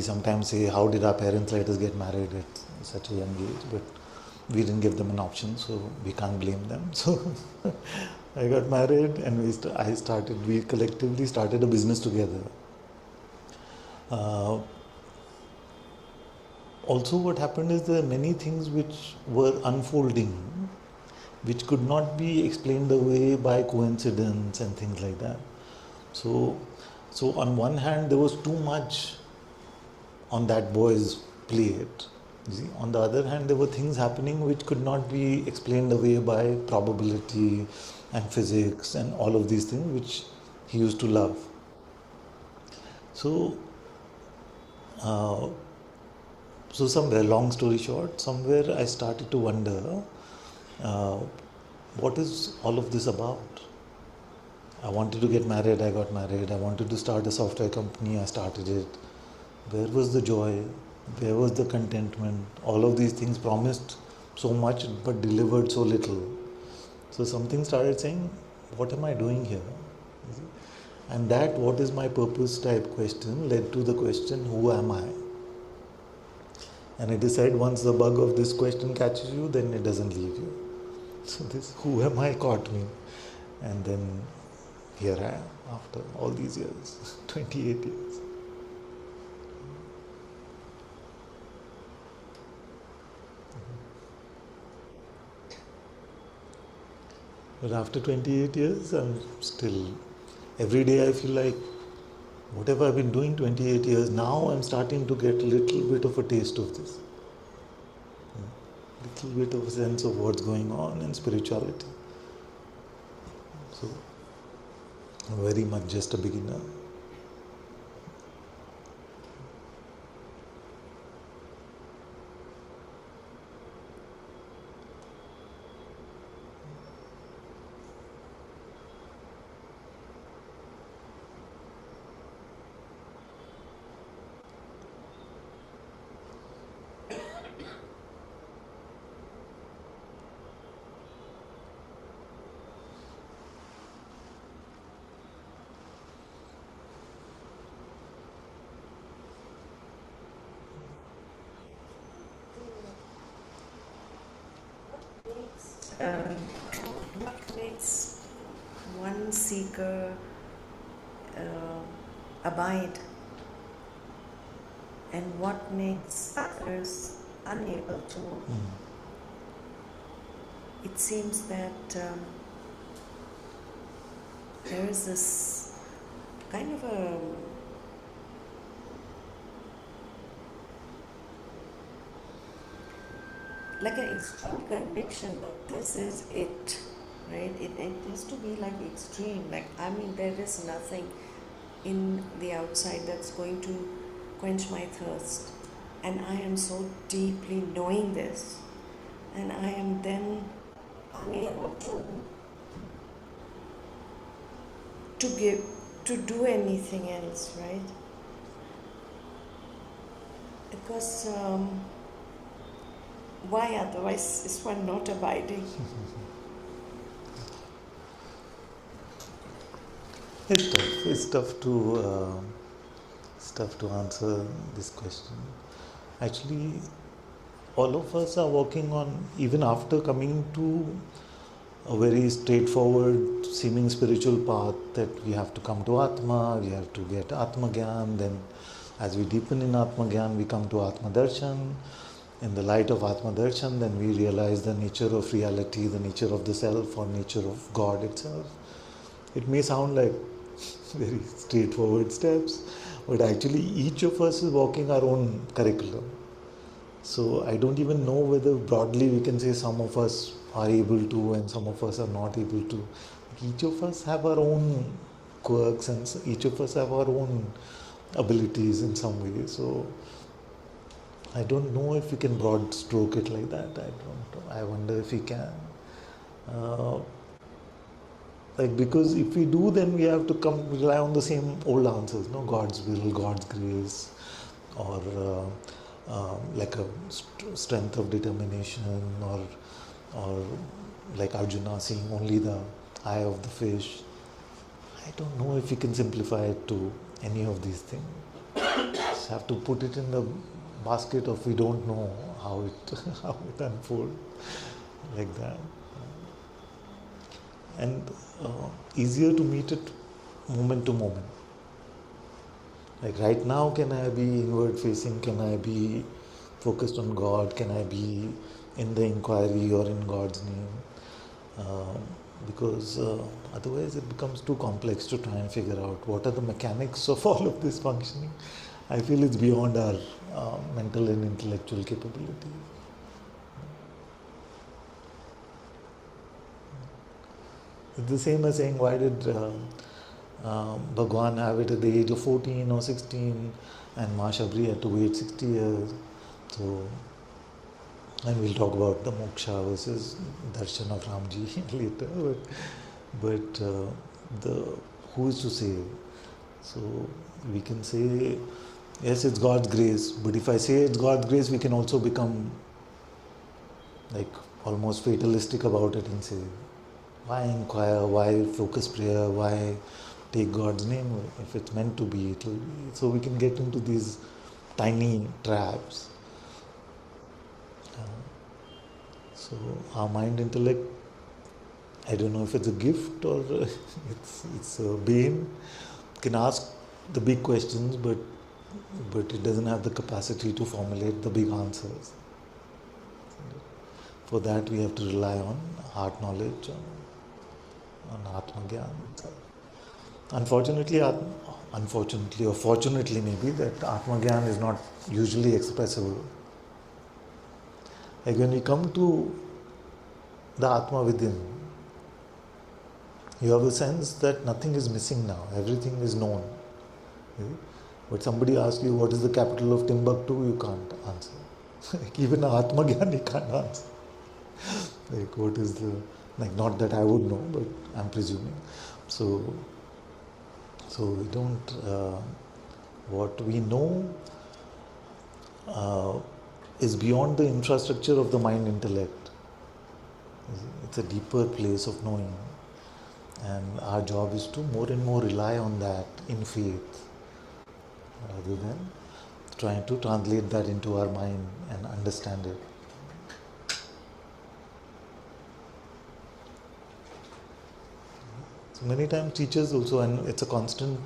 sometimes say, how did our parents let us get married at such a young age, but we didn't give them an option, so we can't blame them. So I got married and we collectively started a business together. Also what happened is there are many things which were unfolding which could not be explained away by coincidence and things like that. So on one hand there was too much on that boy's plate. You see? On the other hand there were things happening which could not be explained away by probability and physics and all of these things which he used to love. So somewhere, long story short, somewhere I started to wonder what is all of this about? I wanted to get married, I got married. I wanted to start a software company, I started it. Where was the joy? Where was the contentment? All of these things promised so much but delivered so little. So something started saying, what am I doing here? And that what is my purpose type question led to the question, who am I? And I decide once the bug of this question catches you, then it doesn't leave you. So this who am I caught me. And then here I am after all these years, 28 years. But after 28 years, I'm still, every day I feel like, whatever I've been doing 28 years, now I'm starting to get a little bit of a taste of this. Little bit of a sense of what's going on in spirituality. So, I'm very much just a beginner. What makes one seeker abide, and what makes others unable to? It seems that there is this kind of a like an extreme conviction that this is it, right? It has to be like extreme. Like, I mean, there is nothing in the outside that's going to quench my thirst. And I am so deeply knowing this. And I am then unable to do anything else, right? Because why otherwise is one not abiding? It's tough to answer this question. Actually, all of us are working on, even after coming to a very straightforward seeming spiritual path that we have to come to Atma, we have to get Atma Gyan, then as we deepen in Atma Gyan we come to Atma Darshan. In the light of Atma Darshan then we realize the nature of reality, the nature of the self or nature of God itself. It may sound like very straightforward steps, but actually each of us is walking our own curriculum. So I don't even know whether broadly we can say some of us are able to and some of us are not able to. Each of us have our own quirks and each of us have our own abilities in some way. So I don't know if we can broad stroke it like that. I don't know. I wonder if we can. Because if we do, then we have to rely on the same old answers, no? God's will, God's grace, or like a strength of determination, or like Arjuna seeing only the eye of the fish. I don't know if we can simplify it to any of these things. Just have to put it in the basket of we don't know how it unfolds like that. And easier to meet it moment to moment. Like right now, can I be inward facing? Can I be focused on God? Can I be in the inquiry or in God's name? Because otherwise it becomes too complex to try and figure out what are the mechanics of all of this functioning. I feel it's beyond our mental and intellectual capability. It's the same as saying, why did Bhagwan have it at the age of 14 or 16 and Ma Shabri had to wait 60 years? So, and we'll talk about the moksha versus darshan of Ramji later, but who is to say? So we can say, yes, it's God's grace, but if I say it's God's grace, we can also become like almost fatalistic about it and say, why inquire, why focus prayer, why take God's name? If it's meant to be, it will be. So we can get into these tiny traps. So our mind intellect, I don't know if it's a gift or it's a bane, can ask the big questions, but it doesn't have the capacity to formulate the big answers. For that we have to rely on heart knowledge, on Atma Gyan. Unfortunately or fortunately maybe, that Atma Gyan is not usually expressible. Like when we come to the Atma within, you have a sense that nothing is missing now, everything is known. Okay? But somebody asks you what is the capital of Timbuktu, you can't answer. Even Atma Gyan you can't answer. Like what is the, like not that I would know, but I'm presuming. So we don't, what we know is beyond the infrastructure of the mind intellect. It's a deeper place of knowing. And our job is to more and more rely on that in faith, rather than trying to translate that into our mind and understand it. So many times teachers also, and it's a constant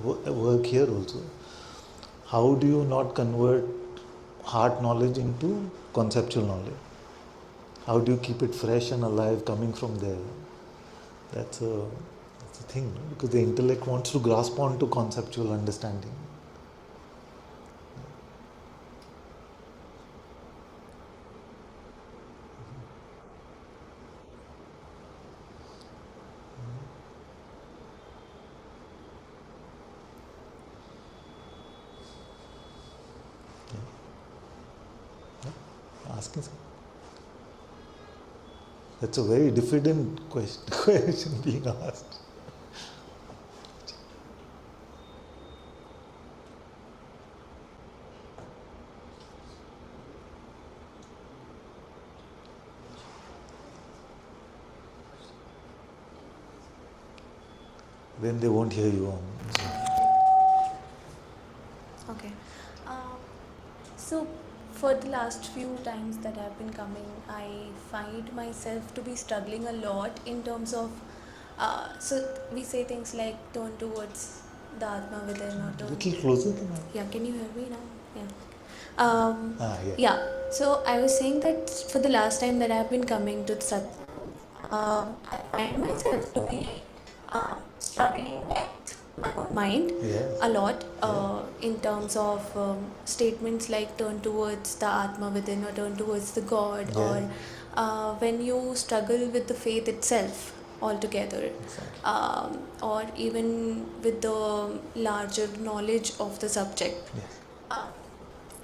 work here also, how do you not convert heart knowledge into conceptual knowledge? How do you keep it fresh and alive coming from there? That's a thing, no? Because the intellect wants to grasp on to conceptual understanding. Asking something. That's a very diffident question being asked. Then they won't hear you on. Okay. So, for the last few times that I've been coming, I find myself to be struggling a lot in terms of, so we say things like turn towards the Atma within or turn. Little closer to me. Yeah, can you hear me now? Yeah. Yeah. Yeah, so I was saying that for the last time that I've been coming to Sat, I find myself to be struggling with my own mind Yes. a lot in terms of statements like turn towards the Atma within or turn towards the God, Yeah. or when you struggle with the faith itself altogether, Exactly. or even with the larger knowledge of the subject. Yes.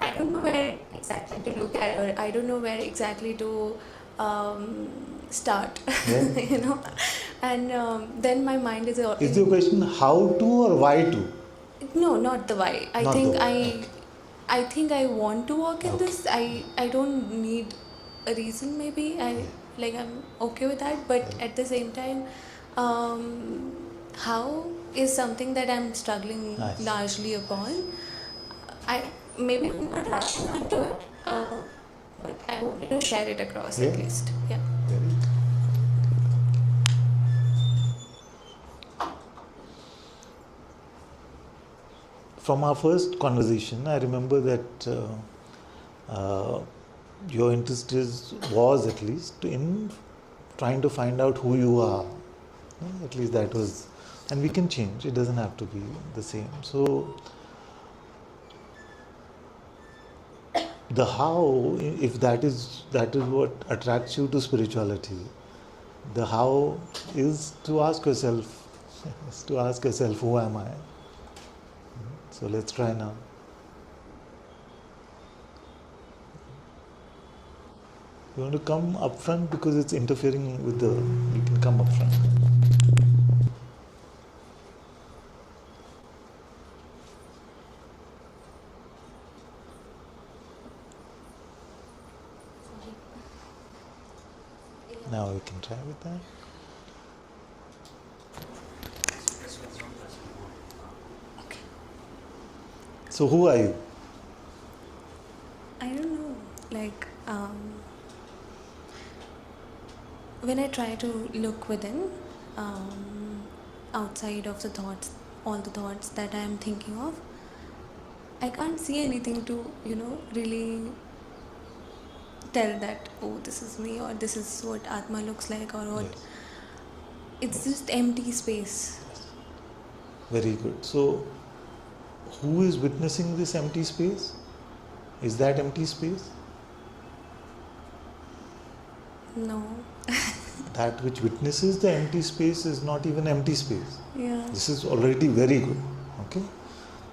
I don't know where exactly to look at, or I don't know where exactly to start, Yeah. you know. And then my mind is. Is the question how to or why to? No, not the why. Not the why, okay. I think I want to work in Okay. this. I don't need a reason. Maybe I'm okay with that. But at the same time, how is something that I'm struggling Nice. largely upon. I maybe I'm not rushing into it, but I wanted to share it across at Yeah. least. Yeah. Very good. From our first conversation, I remember that your interest was at least in trying to find out who you are. At least that was, and we can change. It doesn't have to be the same. So the how, if that is what attracts you to spirituality, the how is to ask yourself, who am I? So let's try now. You want to come up front because it's interfering with the. You can come up front. Now we can try with that. Okay. So who are you? I don't know. Like when I try to look within, outside of the thoughts, all the thoughts that I am thinking of, I can't see anything to really tell that, oh, this is me, or this is what Atma looks like, or what. Yes. It's just empty space. Very good. So who is witnessing this empty space? Is that empty space? No. That which witnesses the empty space is not even empty space. Yeah. This is already very good. Okay?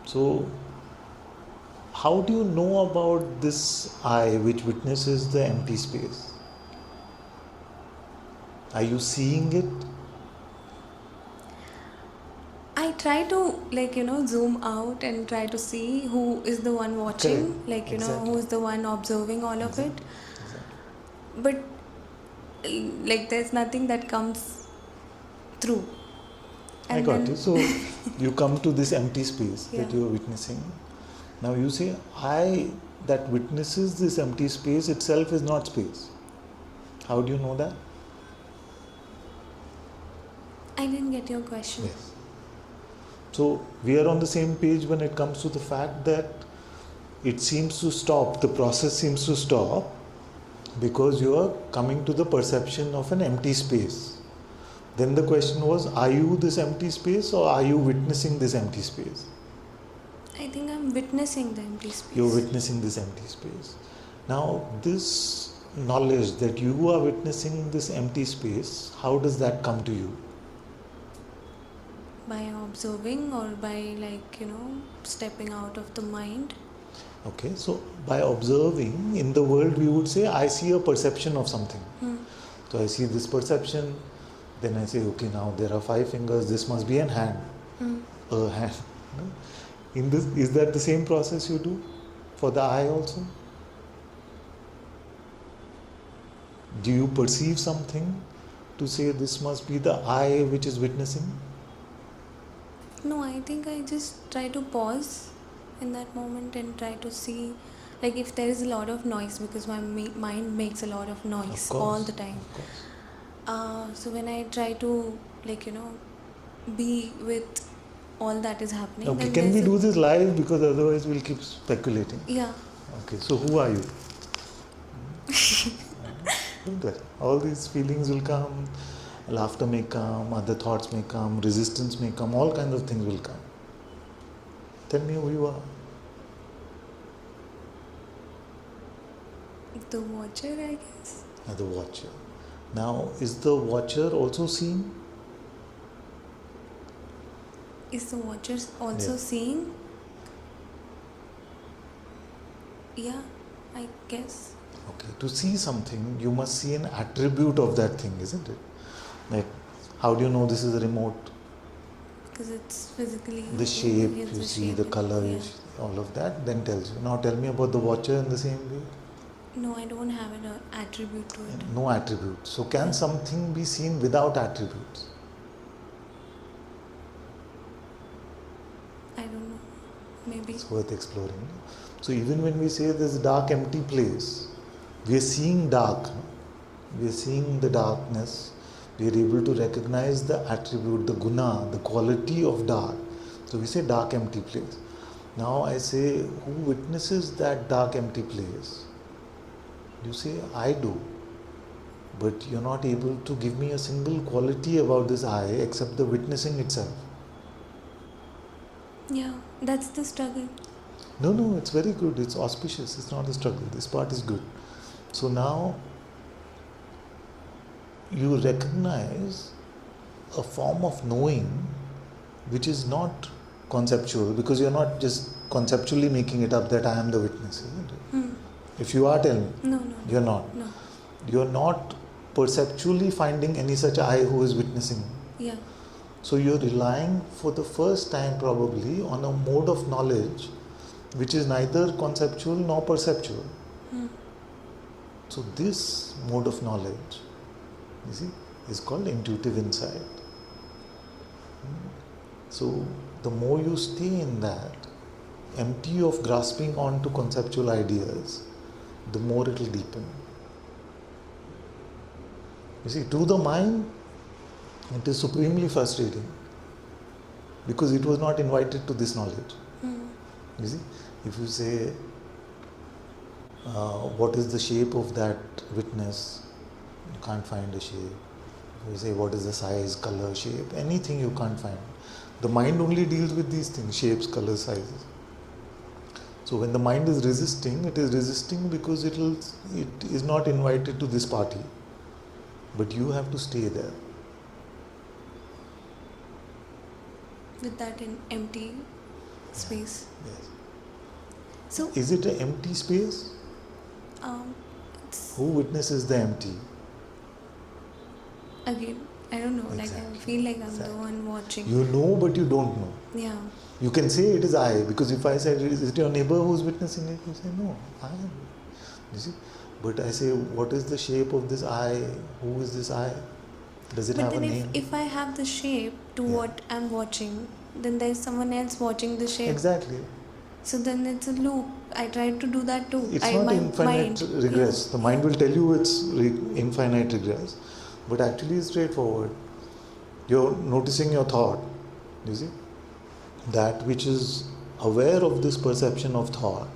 So how do you know about this I which witnesses the empty space? Are you seeing it? I try to zoom out and try to see who is the one watching. Correct. Exactly. Who is the one observing all of it. Exactly. But there's nothing that comes through. And I got then, you. So you come to this empty space that Yeah. you are witnessing. Now you say, I that witnesses this empty space itself is not space. How do you know that? I didn't get your question. Yes. So we are on the same page when it comes to the fact that it seems to stop, the process seems to stop because you are coming to the perception of an empty space. Then the question was, are you this empty space or are you witnessing this empty space? I think I'm witnessing the empty space. You're witnessing this empty space. Now, this knowledge that you are witnessing this empty space, how does that come to you? By observing, or by stepping out of the mind. Okay, so by observing, in the world we would say, I see a perception of something. So I see this perception, then I say, okay, now there are 5 fingers, this must be an hand. A hand. In this, is that the same process you do for the eye also? Do you perceive something to say this must be the eye which is witnessing? No, I think I just try to pause in that moment and try to see Like if there is a lot of noise, because my mind makes a lot of noise Of course, all the time. of course. So when I try to, like, be with all that is happening, Okay, then can we there's do this live, because otherwise we'll keep speculating. yeah. Okay, so who are you? Don't worry. All these feelings will come, laughter may come, other thoughts may come, resistance may come, all kinds of things will come. Tell me who you are. The watcher, I guess. The watcher. Now, is the watcher also seen? Is the watcher also Yeah. seeing? Yeah, I guess. Okay, to see something, you must see an attribute of that thing, isn't it? Like, how do you know this is a remote? Because it's physically. The shape, it's you the see, shape the and- color, yeah. you see, all of that, then tells you. Now, tell me about the watcher in the same way. No, I don't have an attribute to it. No attributes. So, can something be seen without attributes? I don't know. Maybe. It's worth exploring. So, even when we say this dark, empty place, we are seeing dark. No? We are seeing the darkness. We are able to recognize the attribute, the guna, the quality of dark. So, we say dark, empty place. Now, I say, who witnesses that dark, empty place? You say, I do. But you're not able to give me a single quality about this I except the witnessing itself. Yeah, that's the struggle. No, it's very good. It's auspicious. It's not a struggle. This part is good. So now you recognize a form of knowing which is not conceptual, because you're not just conceptually making it up that I am the witness, isn't it? If you are, tell me. No. You're not. No. You're not perceptually finding any such I who is witnessing. Yeah. So you're relying for the first time probably on a mode of knowledge which is neither conceptual nor perceptual. So this mode of knowledge, you see, is called intuitive insight. So the more you stay in that, empty of grasping onto conceptual ideas, the more it will deepen. You see, to the mind, it is supremely frustrating because it was not invited to this knowledge. You see, if you say, what is the shape of that witness? You can't find a shape. If you say, what is the size, color, shape? Anything you can't find. The mind only deals with these things, shapes, colors, sizes. So when the mind is resisting, it is resisting because it is not invited to this party. But you have to stay there. With that in empty space. Yes. So, Is it an empty space? it's Who witnesses the empty? again, I don't know. Like Exactly. I feel like I'm Exactly. the one watching. You know, but you don't know. Yeah. You can say it is I, because if I said, is it your neighbor who's witnessing it? You say, no, I am. You see? But I say, what is the shape of this I? Who is this I? Does it But have a then name? if I have the shape to Yeah. what I'm watching, then there's someone else watching the shape. Exactly. So then it's a loop. I tried to do that too. It's not my infinite mind, regress. The mind will tell you it's infinite regress, but actually it's straightforward. You're noticing your thought, you see? That which is aware of this perception of thought,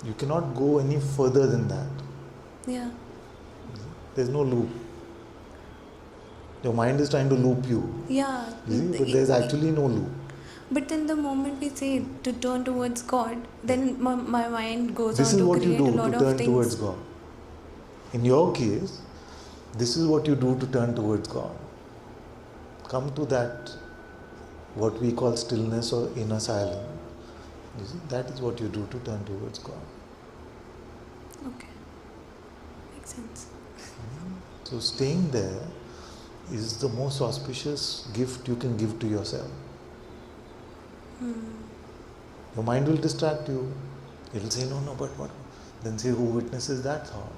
you cannot go any further than that. Yeah. There's no loop. Your mind is trying to loop you, Yeah. you see? But there's actually no loop. But then the moment we say to turn towards God, then my mind goes This on is to what you create do a to lot of turn things. towards God. In your case, this is what you do to turn towards God. Come to that, what we call stillness or inner silence. You see, that is what you do to turn towards God. Okay. Makes sense. So staying there is the most auspicious gift you can give to yourself. Your mind will distract you. It will say, no, but what? Then say, who witnesses that thought?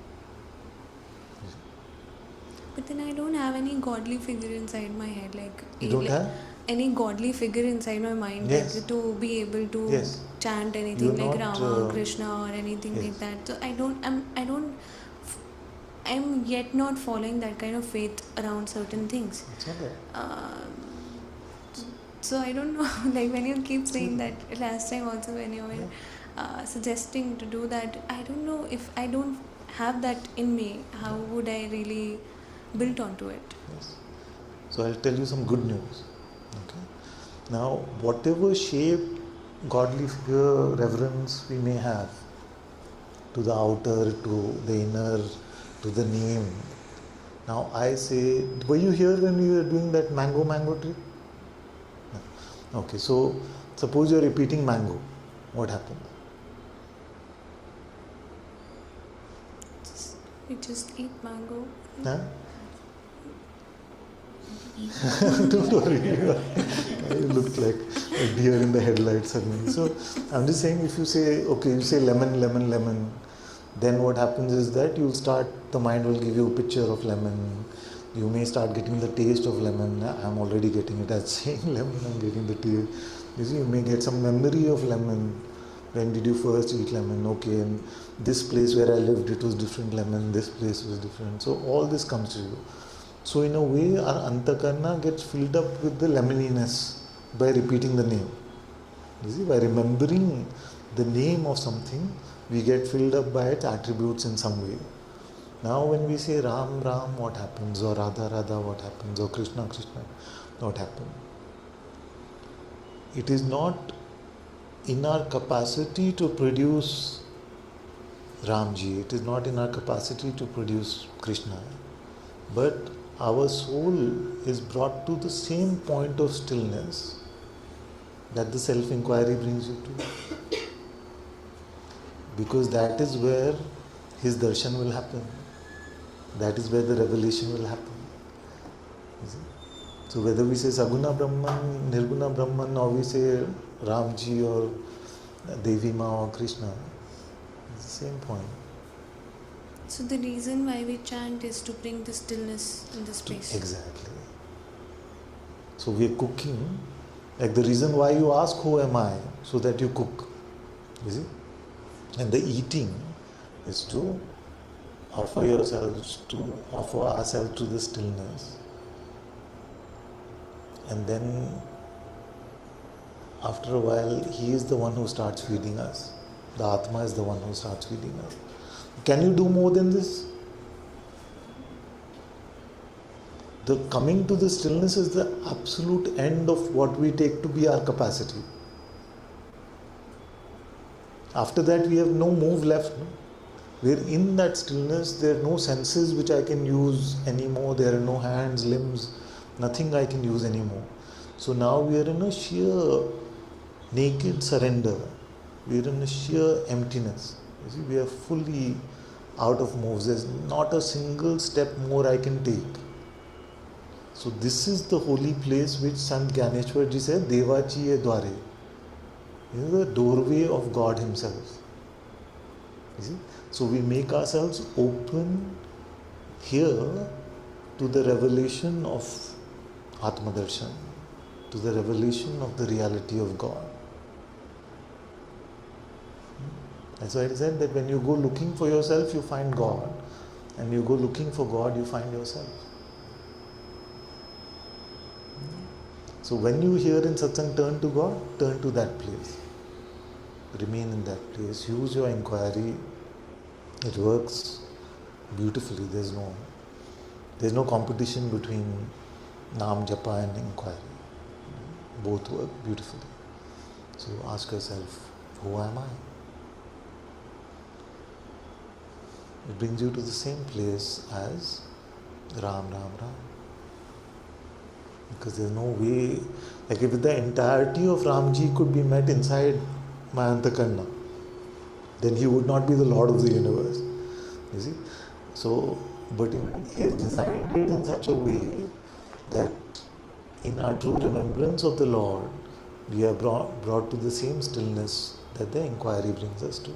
But then I don't have any godly figure inside my head. You don't have? any godly figure inside my mind, Yes. like to be able to Yes. chant anything You're like not, Rama, Krishna, or anything yes. like that. So I'm yet not following that kind of faith around certain things. It's all right. So I don't know, like when you keep saying See, that last time also when you were yeah. suggesting to do that, I don't know if I don't have that in me, how would I really build onto it? Yes. So I'll tell you some good news. Okay. Now, whatever shape, godly figure, reverence we may have to the outer, to the inner, to the name. Now I say, were you here when we were doing that mango tree? No. Okay, so suppose you're repeating mango. What happens? We just eat mango. Huh? Don't worry. You looked like a deer in the headlights suddenly. So I'm just saying, if you say, okay, you say lemon, lemon, lemon, then what happens is that you'll start, the mind will give you a picture of lemon. You may start getting the taste of lemon. I'm already getting it as saying lemon, I'm getting the taste. You see, you may get some memory of lemon. When did you first eat lemon? Okay, and this place where I lived, it was different lemon, this place was different. So all this comes to you. So in a way, our antakarna gets filled up with the lemoniness by repeating the name. You see, by remembering the name of something, we get filled up by its attributes in some way. Now when we say Ram, Ram, what happens? Or Radha, Radha, what happens? Or Krishna, Krishna, what happens? It is not in our capacity to produce Ramji, it is not in our capacity to produce Krishna, but our soul is brought to the same point of stillness that the self-inquiry brings you to. Because that is where his darshan will happen. That is where the revelation will happen. You see? So whether we say Saguna Brahman, Nirguna Brahman, or we say Ramji or Devi Ma or Krishna, it's the same point. So the reason why we chant is to bring the stillness in the space. Exactly. So we are cooking. Like the reason why you ask who am I, so that you cook. You see? And the eating is to offer ourselves to the stillness. And then after a while, he is the one who starts feeding us. The Atma is the one who starts feeding us. Can you do more than this? The coming to the stillness is the absolute end of what we take to be our capacity. After that, we have no move left. No? We're in that stillness. There are no senses which I can use anymore. There are no hands, limbs, nothing I can use anymore. So now we are in a sheer naked surrender. We are in a sheer emptiness. You see, we are fully out of moves. There's not a single step more I can take. So this is the holy place which Sant Gyaneshwar ji said, Devachi ye dware. It is the doorway of God himself. You see? So we make ourselves open here to the revelation of Atma Darshan, to the revelation of the reality of God. That's why it is said that when you go looking for yourself, you find God. And you go looking for God, you find yourself. So when you hear in Satsang, turn to God, turn to that place. Remain in that place. Use your inquiry. It works beautifully. There's no competition between Naam Japa and inquiry. Both work beautifully. So ask yourself, who am I? It brings you to the same place as Ram, Ram, Ram. Because there's no way, like if the entirety of Ramji could be met inside my Antakarna, then he would not be the Lord of the universe. You see? So, but he has designed it in such a way that in our true remembrance of the Lord, we are brought to the same stillness that the inquiry brings us to.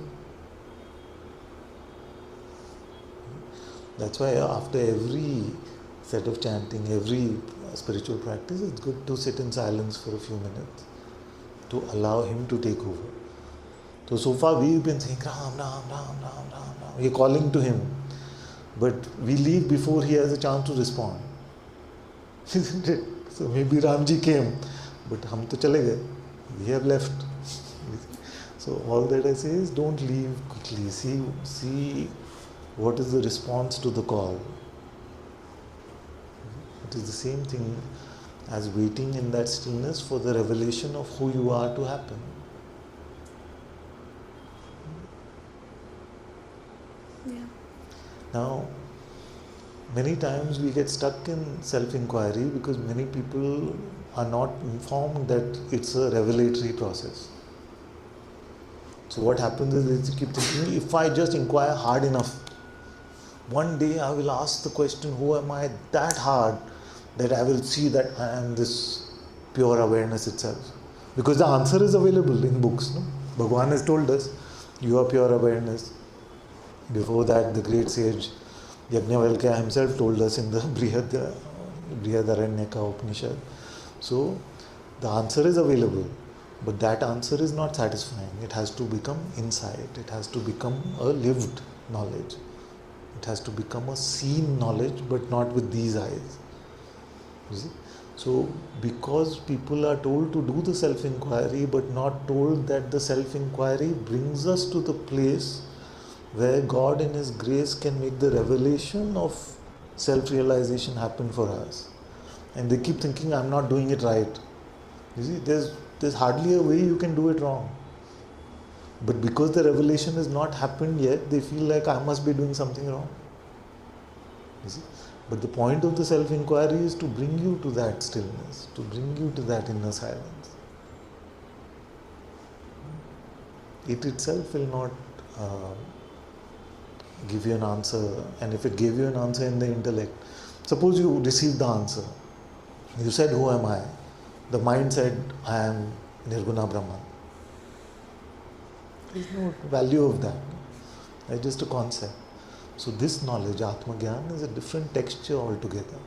That's why after every set of chanting, every spiritual practice, it's good to sit in silence for a few minutes to allow him to take over. So far we've been saying Ram, Ram, Ram, Ram, Ram, Ram. We're calling to him. But we leave before he has a chance to respond. Isn't it? So maybe Ramji came, but hum to chale gaye. We have left. So all that I say is don't leave quickly. See what is the response to the call. It is the same thing as waiting in that stillness for the revelation of who you are to happen. Yeah. Now, many times we get stuck in self-inquiry because many people are not informed that it's a revelatory process. So what happens is they keep thinking, if I just inquire hard enough, one day I will ask the question, who am I, that hard that I will see that I am this pure awareness itself. Because the answer is available in books. No? Bhagavan has told us, you are pure awareness. Before that, the great sage Yajnavalkya himself told us in the Brihadaranyaka Upanishad. So, the answer is available, but that answer is not satisfying. It has to become insight. It has to become a lived knowledge. It has to become a seen knowledge, but not with these eyes. You see? So, because people are told to do the self-inquiry, but not told that the self-inquiry brings us to the place where God in His grace can make the revelation of self-realization happen for us. And they keep thinking, I'm not doing it right. You see, there's hardly a way you can do it wrong. But because the revelation has not happened yet, they feel like I must be doing something wrong. You see? But the point of the self-inquiry is to bring you to that stillness, to bring you to that inner silence. It itself will not give you an answer, and if it gave you an answer in the intellect, suppose you received the answer, you said, who am I? The mind said, I am Nirguna Brahman. There is no value of that. It's just a concept. So this knowledge, Atma Gyan, is a different texture altogether.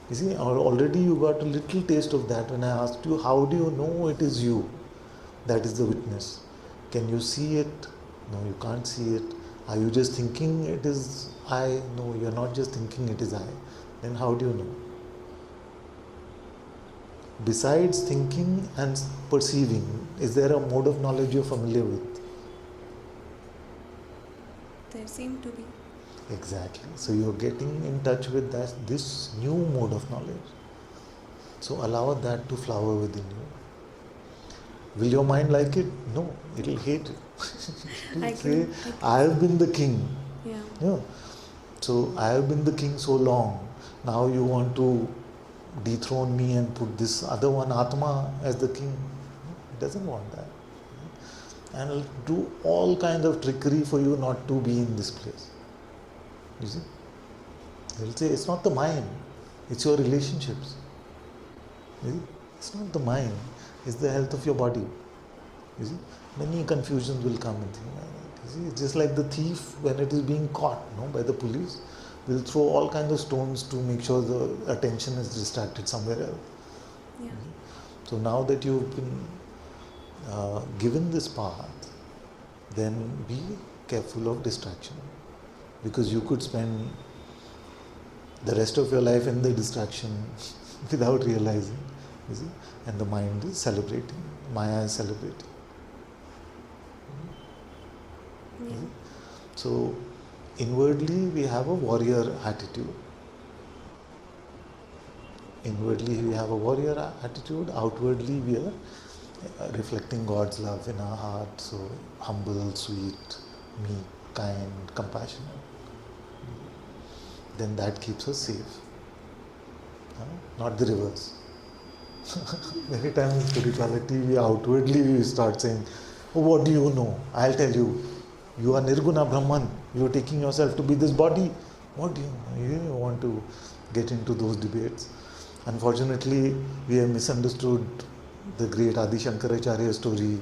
You see, already you got a little taste of that when I asked you, how do you know it is you? That is the witness. Can you see it? No, you can't see it. Are you just thinking it is I? No, you are not just thinking it is I. Then how do you know? Besides thinking and perceiving, is there a mode of knowledge you are familiar with? There seem to be. Exactly. So you are getting in touch with this new mode of knowledge. So allow that to flower within you. Will your mind like it? No, it will hate it. It will say, I have been the king. Yeah. So I have been the king so long. Now you want to dethrone me and put this other one, Atma, as the king. It doesn't want that. And it'll do all kinds of trickery for you not to be in this place. You see? They'll say, it's not the mind, it's your relationships. You see? It's not the mind, it's the health of your body. You see? Many confusions will come and things like that. You see? It's just like the thief, when it is being caught by the police, will throw all kinds of stones to make sure the attention is distracted somewhere else. Yeah. So now that you've been given this path, then be careful of distraction. Because you could spend the rest of your life in the distraction without realizing. You see? And the mind is celebrating. Maya is celebrating. Yeah. So, inwardly we have a warrior attitude. Inwardly we have a warrior attitude. Outwardly we are reflecting God's love in our heart. So, humble, sweet, meek, kind, compassionate. Then that keeps us safe. Not the reverse. Many times in spirituality, we start saying, oh, what do you know? I'll tell you. You are Nirguna Brahman. You are taking yourself to be this body. What do you know? You want to get into those debates. Unfortunately, we have misunderstood the great Adi Shankaracharya story.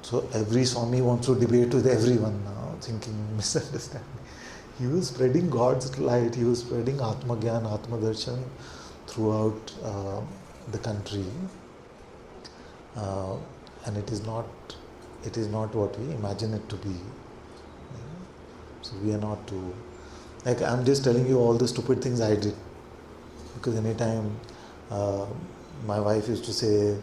So every Swami wants to debate with everyone now, thinking, misunderstanding. He was spreading God's light. He was spreading Atma Gyan, Atma Darshan. throughout the country, and it is not what we imagine it to be. So we are not to, like, I'm just telling you all the stupid things I did, because anytime my wife used to say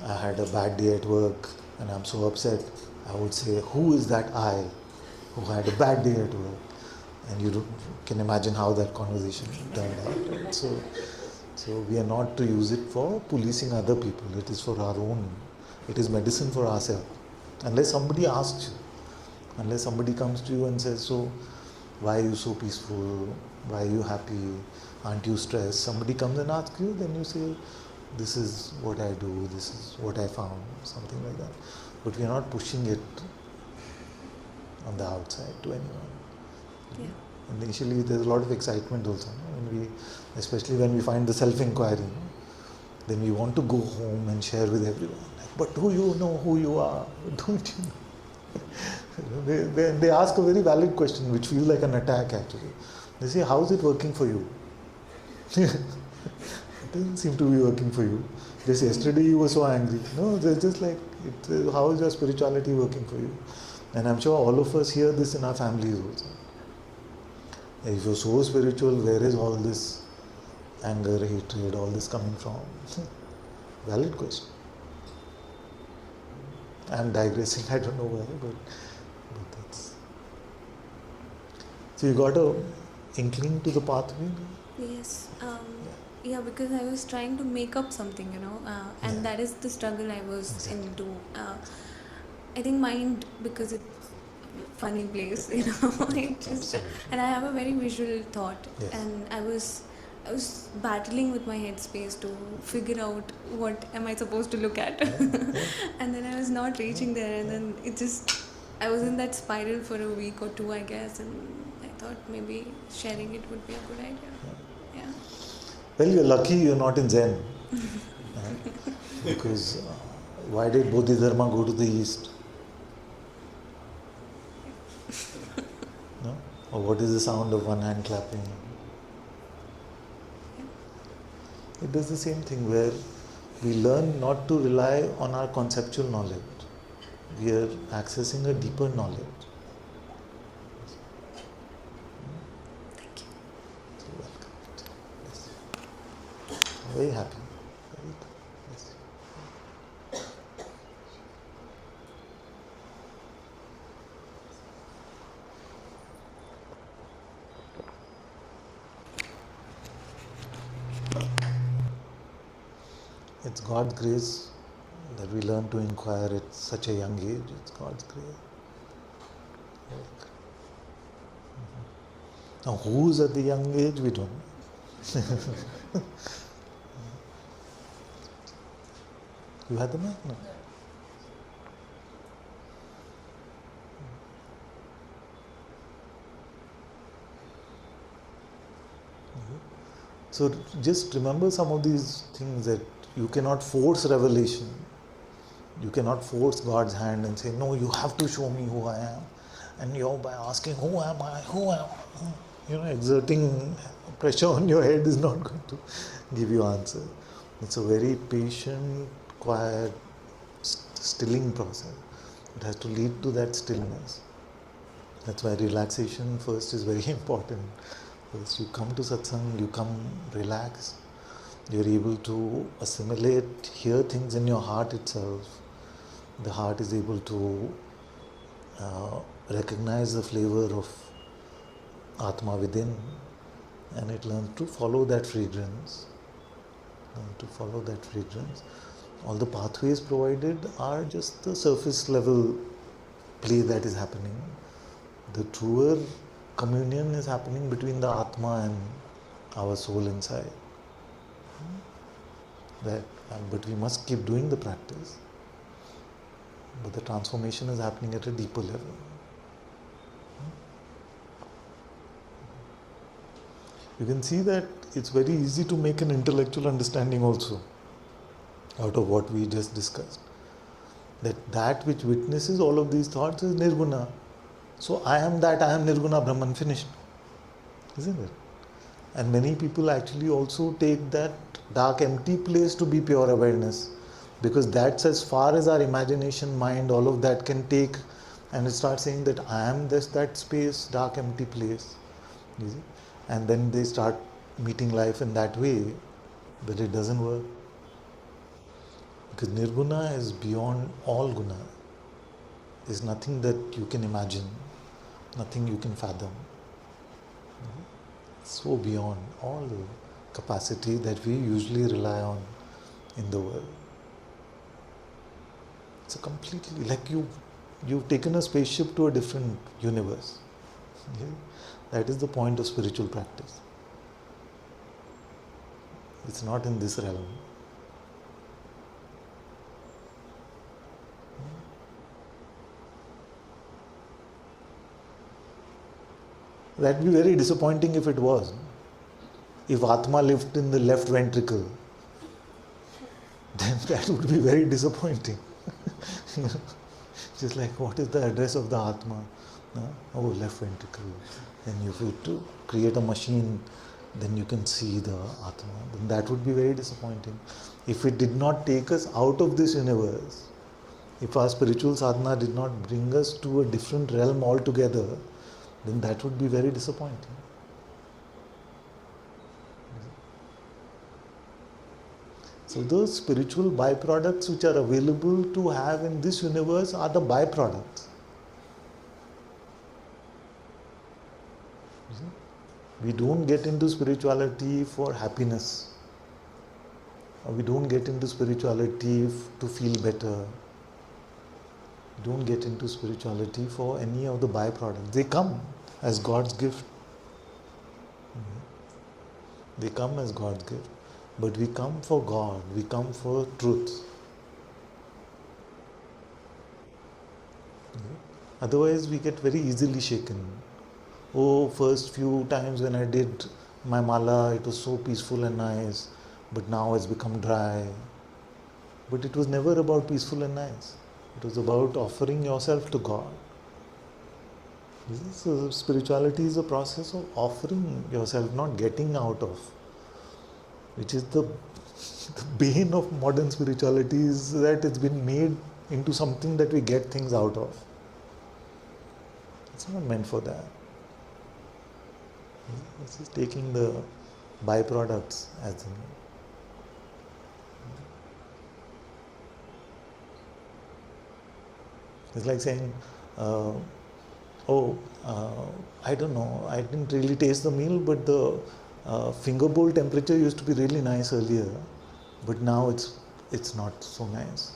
I had a bad day at work and I'm so upset, I would say, who is that I who had a bad day at work? And you can imagine how that conversation turned out. Right? So we are not to use it for policing other people. It is for our own. It is medicine for ourselves. Unless somebody asks you, unless somebody comes to you and says, so why are you so peaceful? Why are you happy? Aren't you stressed? Somebody comes and asks you, then you say, this is what I do, this is what I found, something like that. But we are not pushing it on the outside to anyone. Yeah. And initially there's a lot of excitement also, especially when we find the self-inquiry, then we want to go home and share with everyone. Like, but do you know who you are? Don't you know? They ask a very valid question, which feels like an attack actually. They say, how is it working for you? It doesn't seem to be working for you. Just yesterday you were so angry. No, they're just like, how is your spirituality working for you? And I'm sure all of us hear this in our families also. If you're so spiritual, where is all this anger, hatred, all this coming from? Valid question. I'm digressing, I don't know why, but that's... So you got a inkling to the pathway? Yes. Yeah, because I was trying to make up something, and that is the struggle I was into. I think mind, because it's a funny place, it just, and I have a very visual thought, and I was battling with my headspace to figure out what am I supposed to look at, and then I was not reaching there, and then I was in that spiral for a week or two, I guess, and I thought maybe sharing it would be a good idea. Yeah. Well, you're lucky you're not in Zen. Right? Because why did Bodhidharma go to the east? No? Or what is the sound of one hand clapping? It does the same thing where we learn not to rely on our conceptual knowledge. We are accessing a deeper knowledge. Thank you. You're welcome. Yes. I'm very happy. Very good. Yes. It's God's grace that we learn to inquire at such a young age. It's God's grace. Now, who's at the young age, we don't know. You had the mic? No. So just remember some of these things, that you cannot force revelation. You cannot force God's hand and say, no, you have to show me who I am. And you're by asking, who am I? Who am I? Exerting pressure on your head is not going to give you answer. It's a very patient, quiet, stilling process. It has to lead to that stillness. That's why relaxation first is very important. First you come to satsang, you come relaxed. You're able to assimilate, hear things in your heart itself. The heart is able to recognize the flavor of Atma within, and it learns to follow that fragrance. All the pathways provided are just the surface level play that is happening. The truer communion is happening between the Atma and our soul inside. But we must keep doing the practice. But the transformation is happening at a deeper level. You can see that it's very easy to make an intellectual understanding also out of what we just discussed. That which witnesses all of these thoughts is Nirguna. So I am Nirguna Brahman, finished. Isn't it? And many people actually also take that dark, empty place to be pure awareness, because that's as far as our imagination, mind, all of that can take, and it starts saying that I am this, that space, dark, empty place. You see? And then they start meeting life in that way, but it doesn't work. Because nirguna is beyond all guna. Is nothing that you can imagine, nothing you can fathom. So beyond all the capacity that we usually rely on in the world. It's a completely like you've taken a spaceship to a different universe. Okay? That is the point of spiritual practice. It's not in this realm. That would be very disappointing if it was. If Atma lived in the left ventricle, then that would be very disappointing. Just like, what is the address of the Atma? Oh, left ventricle. Then you have to create a machine, then you can see the Atma. Then that would be very disappointing. If it did not take us out of this universe, if our spiritual sadhana did not bring us to a different realm altogether, then that would be very disappointing. So those spiritual byproducts which are available to have in this universe are the byproducts. You see? We don't get into spirituality for happiness. Or we don't get into spirituality to feel better. We don't get into spirituality for any of the byproducts. They come as God's gift. They come as God's gift. But we come for God, we come for truth. Otherwise we get very easily shaken. Oh, first few times when I did my mala, it was so peaceful and nice, but now it's become dry. But it was never about peaceful and nice. It was about offering yourself to God. So spirituality is a process of offering yourself, not getting out of. Which is the bane of modern spirituality, is that it's been made into something that we get things out of. It's not meant for that. This is taking the byproducts as the main. It's like saying, I don't know, I didn't really taste the meal, but the finger bowl temperature used to be really nice earlier, but now it's not so nice.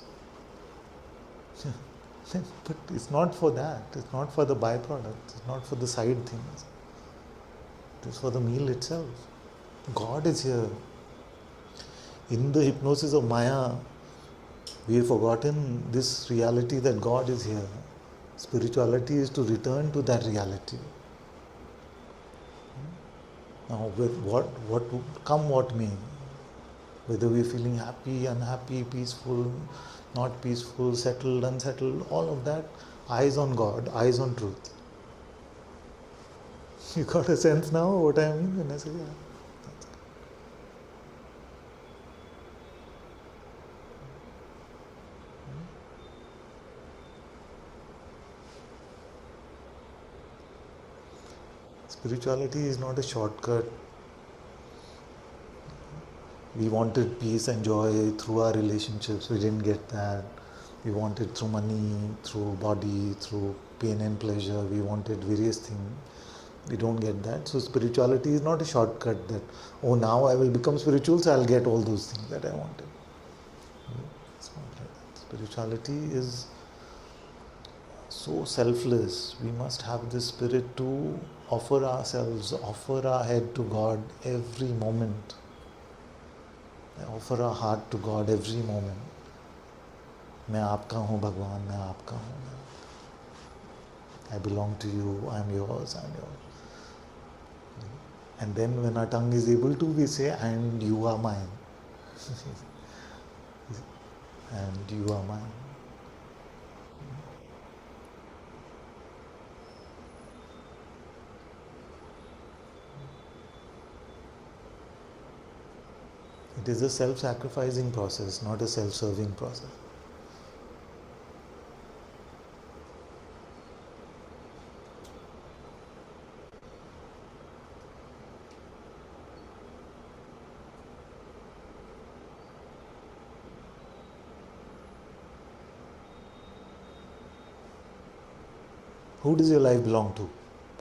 But it's not for that. It's not for the byproducts. It's not for the side things. It is for the meal itself. God is here. In the hypnosis of Maya, we have forgotten this reality that God is here. Spirituality is to return to that reality. Now, with what may, whether we're feeling happy, unhappy, peaceful, not peaceful, settled, unsettled, all of that, eyes on God, eyes on truth. You got a sense now what I mean when I say that? Spirituality is not a shortcut. We wanted peace and joy through our relationships. We didn't get that. We wanted through money, through body, through pain and pleasure. We wanted various things. We don't get that. So spirituality is not a shortcut that, oh, now I will become spiritual, so I'll get all those things that I wanted. It's not like that. Spirituality is so selfless. We must have this spirit to offer ourselves, offer our head to God every moment. Offer our heart to God every moment. मैं आपका हूँ भगवान, मैं आपका हूँ. I belong to you, I am yours, I am yours. And then when our tongue is able to, we say, and you are mine. And you are mine. It is a self-sacrificing process, not a self-serving process. Who does your life belong to?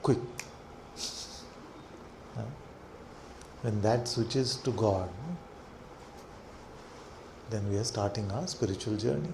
Quick. When that switches to God, then we are starting our spiritual journey.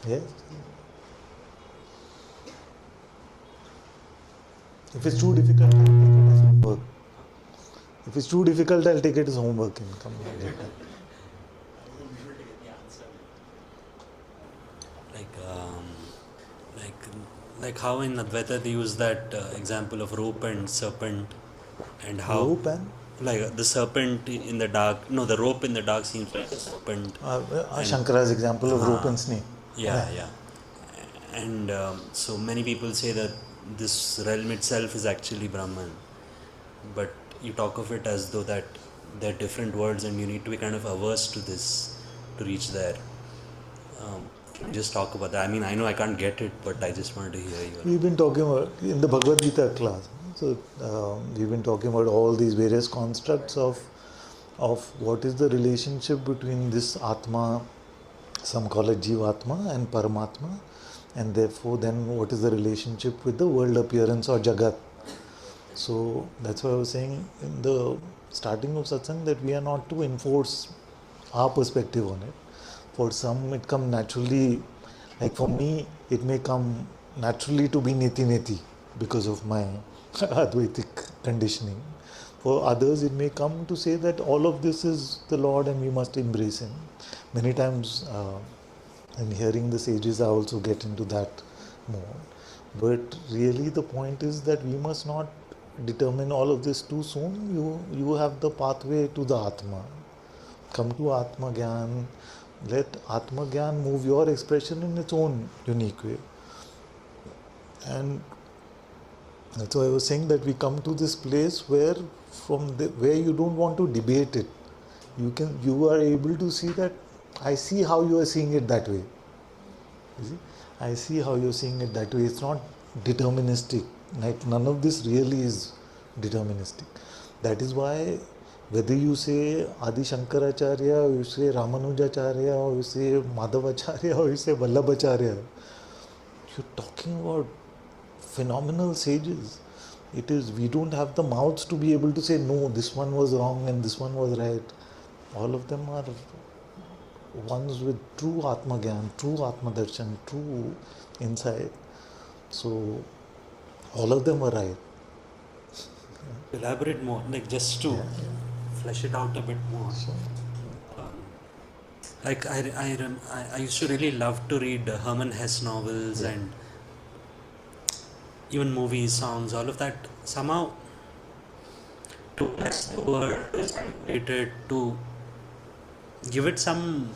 Yes? If it's too difficult, I'll take it as homework. If it's too difficult, I'll take it as homework and come later. Like how in Advaita they use that example of rope and serpent, and how Rope and? like the serpent in the dark, no, the rope in the dark seems like a serpent. Shankara's example of rope and snake. Yeah. And so many people say that this realm itself is actually Brahman, but you talk of it as though that they're different worlds and you need to be kind of averse to this to reach there. Just talk about that. I mean, I know I can't get it, but I just wanted to hear you. We've been talking about, in the Bhagavad Gita class, so we've been talking about all these various constructs of what is the relationship between this Atma, some call it Jivatma, and Paramatma, and therefore then what is the relationship with the world appearance or Jagat. So that's why I was saying in the starting of Satsang that we are not to enforce our perspective on it. For some it comes naturally, like for me it may come naturally to be Neti because of my Advaitic conditioning. For others it may come to say that all of this is the Lord and we must embrace Him. Many times in hearing the sages I also get into that mode. But really the point is that we must not determine all of this too soon. You have the pathway to the Atma. Come to Atma Gyan. Let Atma Gyan move your expression in its own unique way. And that's why I was saying that we come to this place where where you don't want to debate it. You are able to see that I see how you are seeing it that way. You see? I see how you're seeing it that way. It's not deterministic. Like none of this really is deterministic. That is why whether you say Adi Shankaracharya, or you say Ramanujacharya, or you say Madhavacharya, or you say Vallabhacharya, you're talking about phenomenal sages. It is, we don't have the mouths to be able to say, no, this one was wrong and this one was right. All of them are ones with true Atma Gyan, true Atma Darshan, true insight. So, all of them are right. Elaborate more, like just to flesh it out a bit more. So, Like I used to really love to read Hermann Hesse novels and even movies, songs, all of that. Somehow, to bless the word, to give it some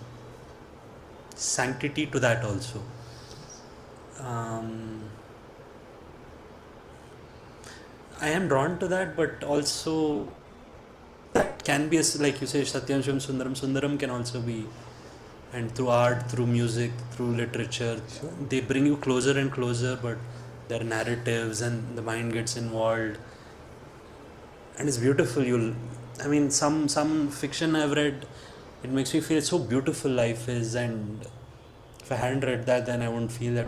sanctity to that also. I am drawn to that, but also that can be, like you say, Satyam Shivam Sundaram. Sundaram can also be, and through art, through music, through literature, they bring you closer and closer, but there are narratives and the mind gets involved. And it's beautiful. I mean, some fiction I've read, it makes me feel so beautiful life is, and if I hadn't read that, then I wouldn't feel that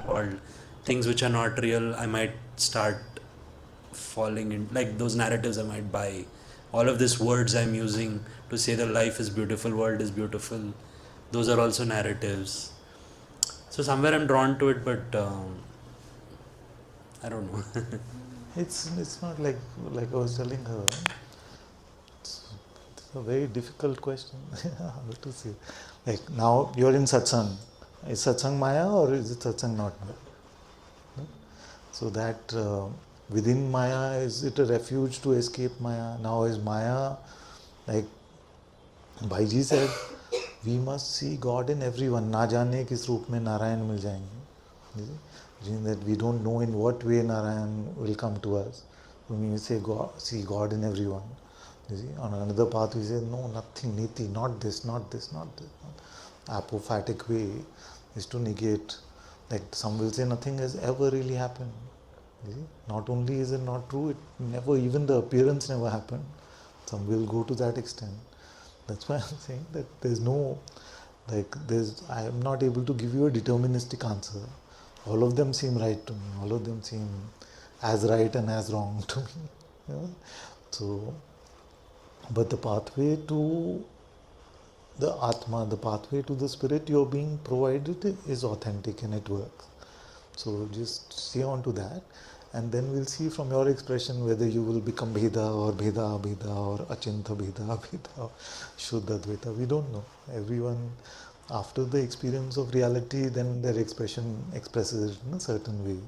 world. Things which are not real, I might start falling in, like those narratives I might buy. All of these words I'm using to say that life is beautiful, world is beautiful, those are also narratives. So somewhere I'm drawn to it, but I don't know. it's not like I was telling her. It's a very difficult question. How to say? Like now you're in satsang. Is satsang Maya or is it satsang not Maya? No? So that within Maya, is it a refuge to escape Maya? Now is Maya, like Bhaiji said, we must see God in everyone. Na jaane kis roop mein Narayan mil jayenge. Meaning that we don't know in what way Narayan will come to us. When we say God, see God in everyone. You see, on another path we say, no, nothing, niti, not this, not this, not this. Apophatic way is to negate. Like some will say nothing has ever really happened. You see? Not only is it not true, it never, even the appearance never happened. Some will go to that extent. That's why I'm saying that there's no, I am not able to give you a deterministic answer. All of them seem right to me. All of them seem as right and as wrong to me. You know? So, but the pathway to the Atma, the pathway to the spirit you're being provided is authentic and it works. So just stay on to that, and then we'll see from your expression whether you will become Bheda or Bheda Abheda or Achinta Bheda Abheda or Shuddha Advaita. We don't know. Everyone, after the experience of reality, then their expression expresses it in a certain way.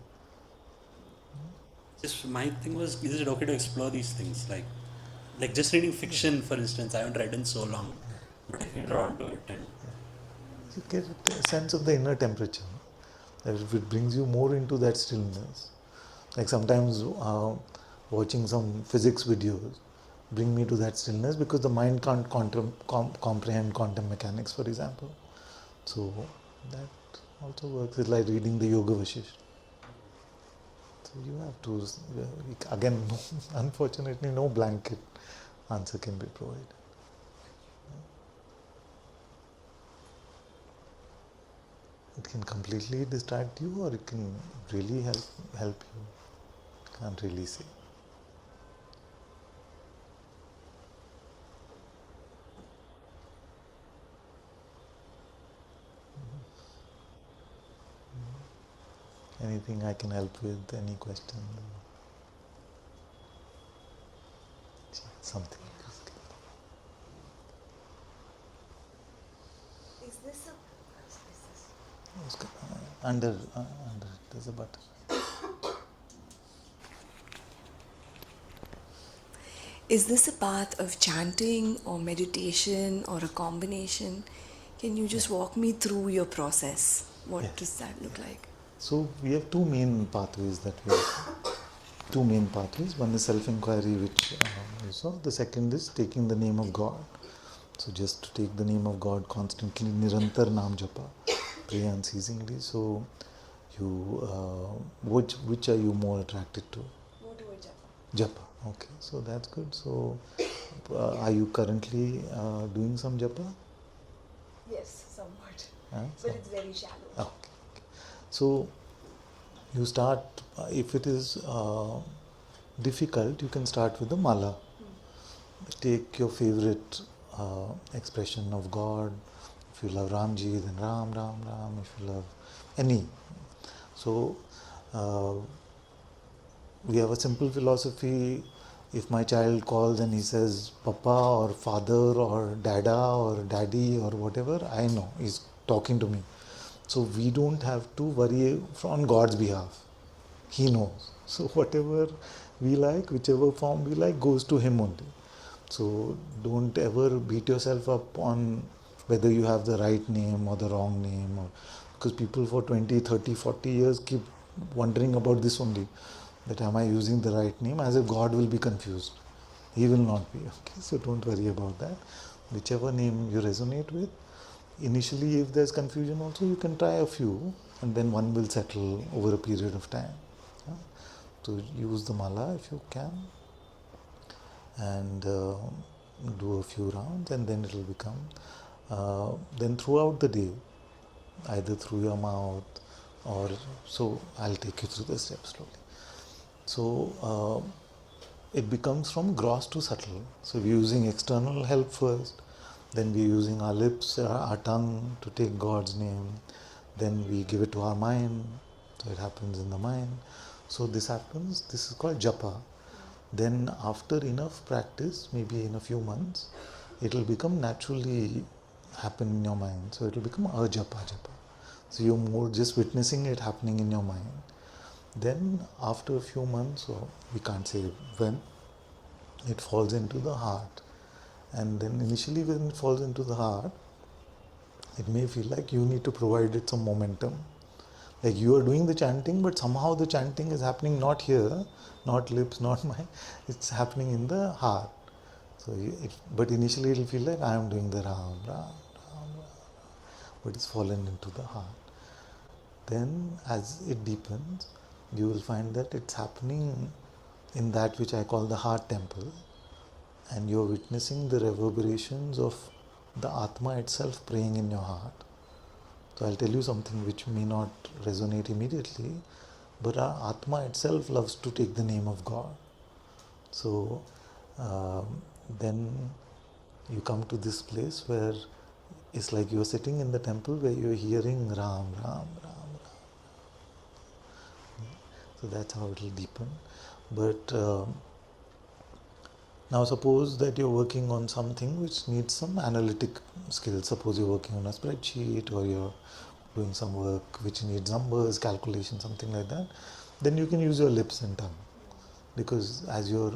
Just my thing was, is it okay to explore these things? Like just reading fiction, for instance, I haven't read in so long, but if you're drawn to it, and You get a sense of the inner temperature. That if it brings you more into that stillness. Like sometimes watching some physics videos bring me to that stillness because the mind can't comprehend quantum mechanics, for example. So that also works. It's like reading the Yoga Vashisht. So you have to, again, unfortunately, no blanket answer can be provided. It can completely distract you, or it can really help you. Can't really say. Anything I can help with? Any question? Something. Is this a... Under, there's a button. Is this a path of chanting or meditation or a combination? Can you just walk me through your process? What does that look like? So we have two main pathways One is self-inquiry, which you saw. The second is taking the name of God. So just to take the name of God constantly, nirantar naam japa, pray unceasingly. So you, which are you more attracted to? More towards japa. Japa. Okay, so that's good. So are you currently doing some japa? Yes, somewhat. But it's very shallow. Okay. So you start, if it is difficult, you can start with the mala. Take your favorite expression of God. If you love Ramji, then Ram, Ram, Ram. If you love any. So we have a simple philosophy. If my child calls and he says Papa or Father or Dada or Daddy or whatever, I know he's talking to me. So we don't have to worry on God's behalf. He knows. So whatever we like, whichever form we like, goes to Him only. So don't ever beat yourself up on whether you have the right name or the wrong name. Because people for 20, 30, 40 years keep wondering about this only. That am I using the right name? As if God will be confused. He will not be. Okay, so don't worry about that. Whichever name you resonate with. Initially, if there's confusion also, you can try a few and then one will settle over a period of time. Yeah? So use the mala if you can and do a few rounds and then it will become. Then throughout the day, either through your mouth or so, I'll take you through the steps slowly. So it becomes from gross to subtle. So we're using external help first. Then we're using our lips, our tongue to take God's name. Then we give it to our mind. So it happens in the mind. So this happens, this is called japa. Then after enough practice, maybe in a few months, it will become naturally happen in your mind. So it will become ajapa japa. So you're more just witnessing it happening in your mind. Then after a few months, or we can't say when, it falls into the heart. And then initially when it falls into the heart, it may feel like you need to provide it some momentum. Like you are doing the chanting, but somehow the chanting is happening not here, not lips, not mind, it's happening in the heart. So, but initially it will feel like I am doing the Ram, Ram, Ram, Ram, but it's fallen into the heart. Then as it deepens, you will find that it's happening in that which I call the heart temple, and you're witnessing the reverberations of the Atma itself praying in your heart. So I'll tell you something which may not resonate immediately, but our Atma itself loves to take the name of God. So then you come to this place where it's like you're sitting in the temple where you're hearing Ram, Ram, Ram, Ram. So that's how it will deepen. But now suppose that you're working on something which needs some analytic skills. Suppose you're working on a spreadsheet, or you're doing some work which needs numbers, calculation, something like that. Then you can use your lips and tongue. Because as you're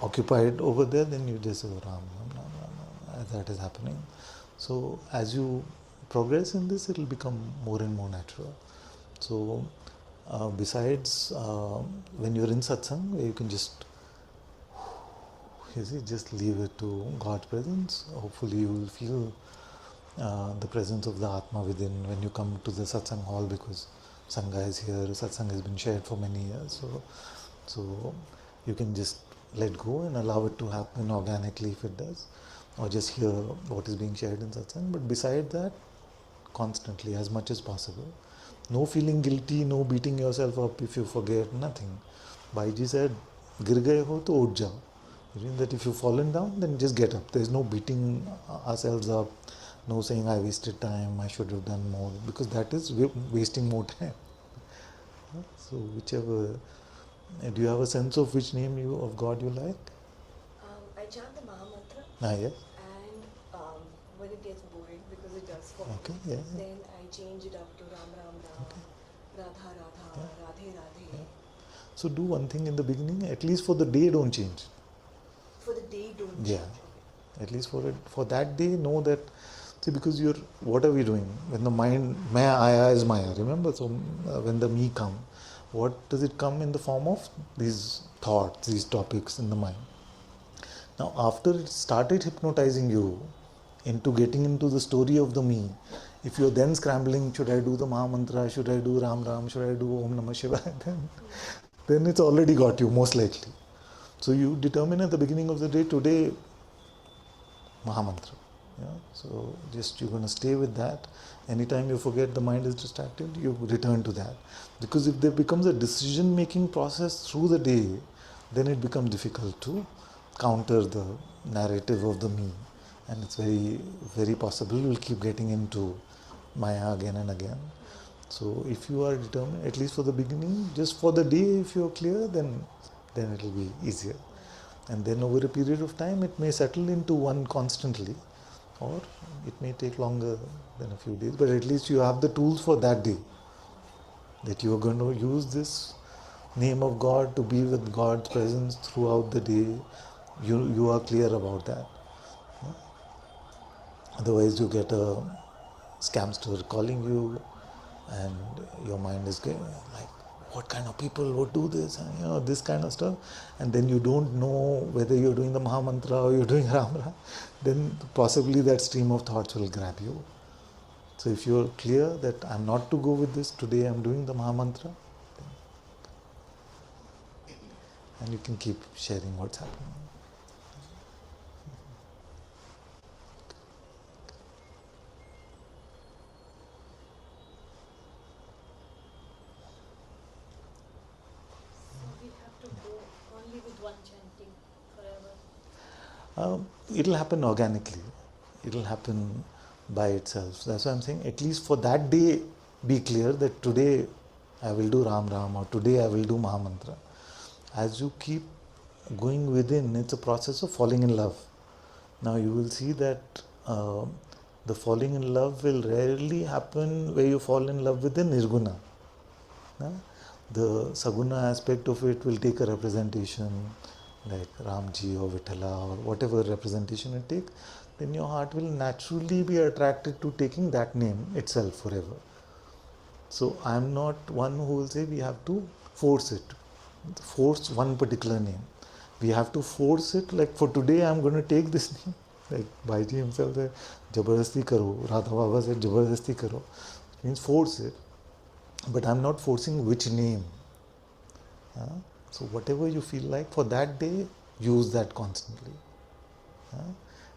occupied over there, then you just say Ram, Ram, Ram, Ram, as that is happening. So as you progress in this, it will become more and more natural. So besides when you're in satsang, where you can just leave it to God's presence. Hopefully you will feel the presence of the Atma within when you come to the satsang hall, because Sangha is here, satsang has been shared for many years. So you can just let go and allow it to happen organically if it does, or just hear what is being shared in satsang. But beside that, constantly, as much as possible. No feeling guilty, no beating yourself up if you forget, nothing. Bhaiji said, gir gaye ho to uth jao. It means that if you've fallen down, then just get up. There's no beating ourselves up, no saying I wasted time, I should have done more, because that is wasting more time. So whichever, do you have a sense of which name of God you like? I chant the Mahamantra. Yes. And when it gets boring, because it does for Okay, me, yeah. then I change it up to Ram Ram Ram, Radha Radha, Radhe Radhe. So do one thing in the beginning, at least for the day, don't change. For the day, don't Yeah. change. At least for that day, know that. See, because what are we doing? When the mind, Maya, Aya is Maya, remember? So when the me come, what does it come in the form of? These thoughts, these topics in the mind. Now, after it started hypnotizing you into getting into the story of the me, if you're then scrambling, should I do the Maha Mantra, should I do Ram Ram, should I do Om Namah Shivaya, then it's already got you, most likely. So you determine at the beginning of the day, today, Maha Mantra. Yeah? So just you're going to stay with that. Anytime you forget, the mind is distracted, you return to that. Because if there becomes a decision-making process through the day, then it becomes difficult to counter the narrative of the me. And it's very, very possible you'll keep getting into Maya again and again. So if you are determined, at least for the beginning, just for the day, if you're clear, then it will be easier. And then over a period of time, it may settle into one constantly, or it may take longer than a few days, but at least you have the tools for that day, that you are going to use this name of God to be with God's presence throughout the day. You are clear about that. Otherwise you get a scamster calling you, and your mind is going like, what kind of people would do this, and this kind of stuff, and then you don't know whether you're doing the Maha Mantra or you're doing Ram Ram, then possibly that stream of thoughts will grab you. So if you're clear that I'm not to go with this, today I'm doing the Maha Mantra, and you can keep sharing what's happening. We have to go only with one chanting forever. It'll happen organically. It'll happen by itself. That's why I'm saying, at least for that day, be clear that today I will do Ram Ram, or today I will do Maha Mantra. As you keep going within, it's a process of falling in love. Now you will see that the falling in love will rarely happen where you fall in love with the nirguna. The saguna aspect of it will take a representation like Ramji or Vithala or whatever representation it takes. Then your heart will naturally be attracted to taking that name itself forever. So I am not one who will say we have to force it, force one particular name. We have to force it. Like for today, I am going to take this name. Like Bhaiji himself said, "Jabardasti karo." Radha Baba said, "Jabardasti karo." It means force it, but I am not forcing which name. So whatever you feel like for that day, use that constantly.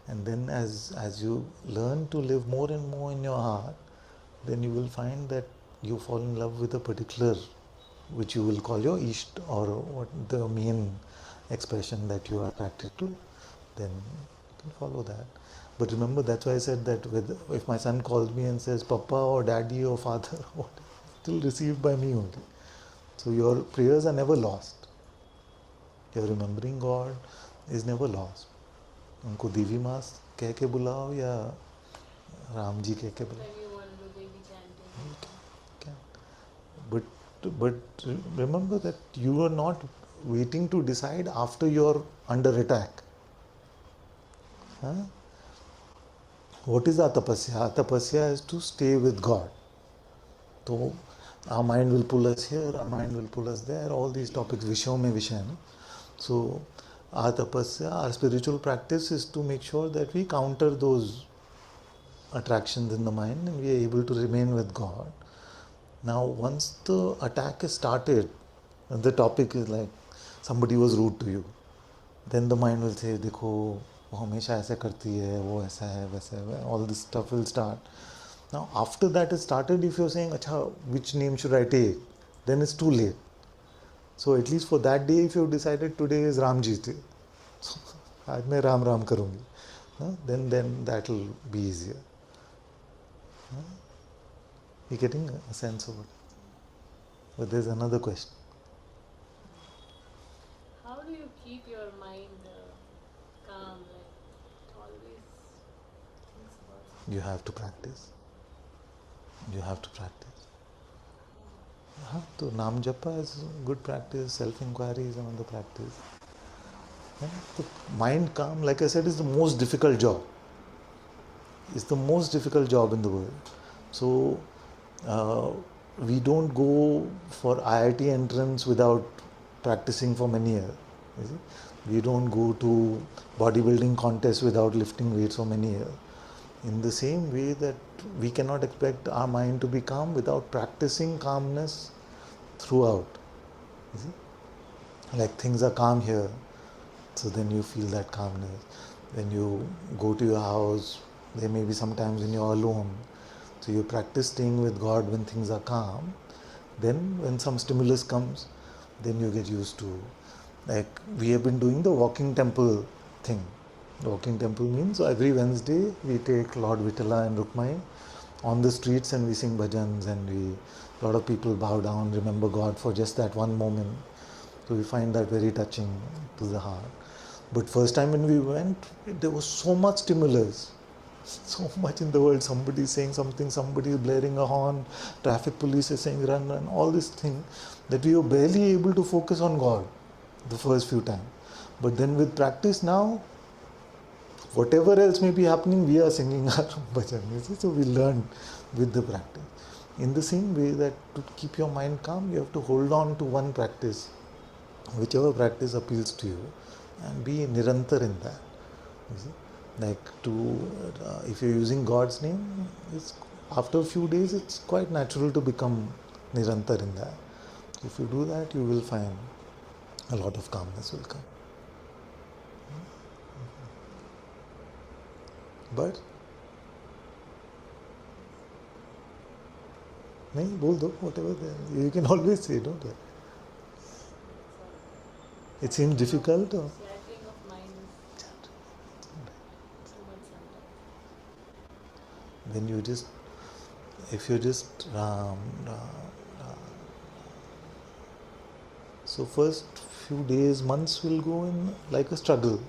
And then as you learn to live more and more in your heart, then you will find that you fall in love with a particular, which you will call your Isht, or what the main expression that you are attracted to, then you can follow that. But remember, that's why I said that if my son calls me and says Papa or Daddy or Father, still received by me only. So your prayers are never lost. Your remembering God is never lost. उनको देवी माँ कह के बुलाओ या राम जी कह के बुलाओ, When you want to do baby chanting. can. But remember that you are not waiting to decide after you're under attack. What is atapasya? Atapasya is to stay with God. So our mind will pull us here, our mind will pull us there, all these topics, Vishwa mein Vishaya. So our tapasya, our spiritual practice is to make sure that we counter those attractions in the mind and we are able to remain with God. Now once the attack is started, and the topic is like somebody was rude to you, then the mind will say, देखो वो हमेशा ऐसे करती है, वो ऐसा है, वैसा है, all this stuff will start. Now after that is started, if you're saying, अच्छा, which name should I take? Then it's too late. So at least for that day, if you've decided today is Ramji's day, so आज मैं राम राम करूँगी, then that will be easier. You're getting a sense of it. But there's another question. How do you keep your mind calm? Like always thinks about something. You have to practice. You have to practice. So Nam Japa is good practice, self-inquiry is another practice. The mind calm, like I said, is the most difficult job. It's the most difficult job in the world. So we don't go for IIT entrance without practicing for many years. You see? We don't go to bodybuilding contests without lifting weights for many years. In the same way that we cannot expect our mind to be calm without practicing calmness throughout. You see? Like things are calm here, so then you feel that calmness. When you go to your house, there may be sometimes when you're alone, so you practice staying with God when things are calm. Then when some stimulus comes, then you get used to. Like we have been doing the walking temple thing. Walking temple means every Wednesday we take Lord Vitala and Rukmai on the streets and we sing bhajans and a lot of people bow down, remember God for just that one moment. So we find that very touching to the heart. But first time when we went, there was so much stimulus, so much in the world. Somebody is saying something, somebody is blaring a horn, traffic police is saying run, run, all this thing, that we were barely able to focus on God the first few times. But then with practice now, whatever else may be happening, we are singing our bhajan. So we learn with the practice. In the same way that to keep your mind calm, you have to hold on to one practice, whichever practice appeals to you, and be nirantar in that. You see? Like if you're using God's name, after a few days it's quite natural to become nirantar in that. If you do that, you will find a lot of calmness will come. But नहीं बोल दो, whatever you can always say, don't you? It seems difficult. Or? Slackling of mind is too much sometimes. Then you just, if you just so first few days, months will go in like a struggle.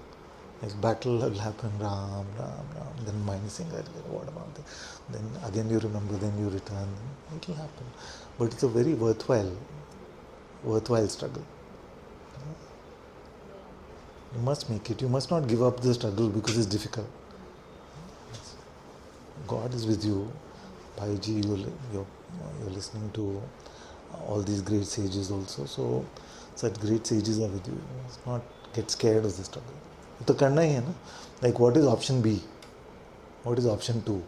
Like battle will happen, Ram, Ram, Ram. Then mind is saying, what about this? Then again you remember, then you return. It will happen. But it's a very worthwhile struggle. You must make it. You must not give up the struggle because it's difficult. God is with you. Bhaiji, you're listening to all these great sages also. So such great sages are with you. You must not get scared of the struggle. तो करना ही है ना. Like what is option B? What is option 2? You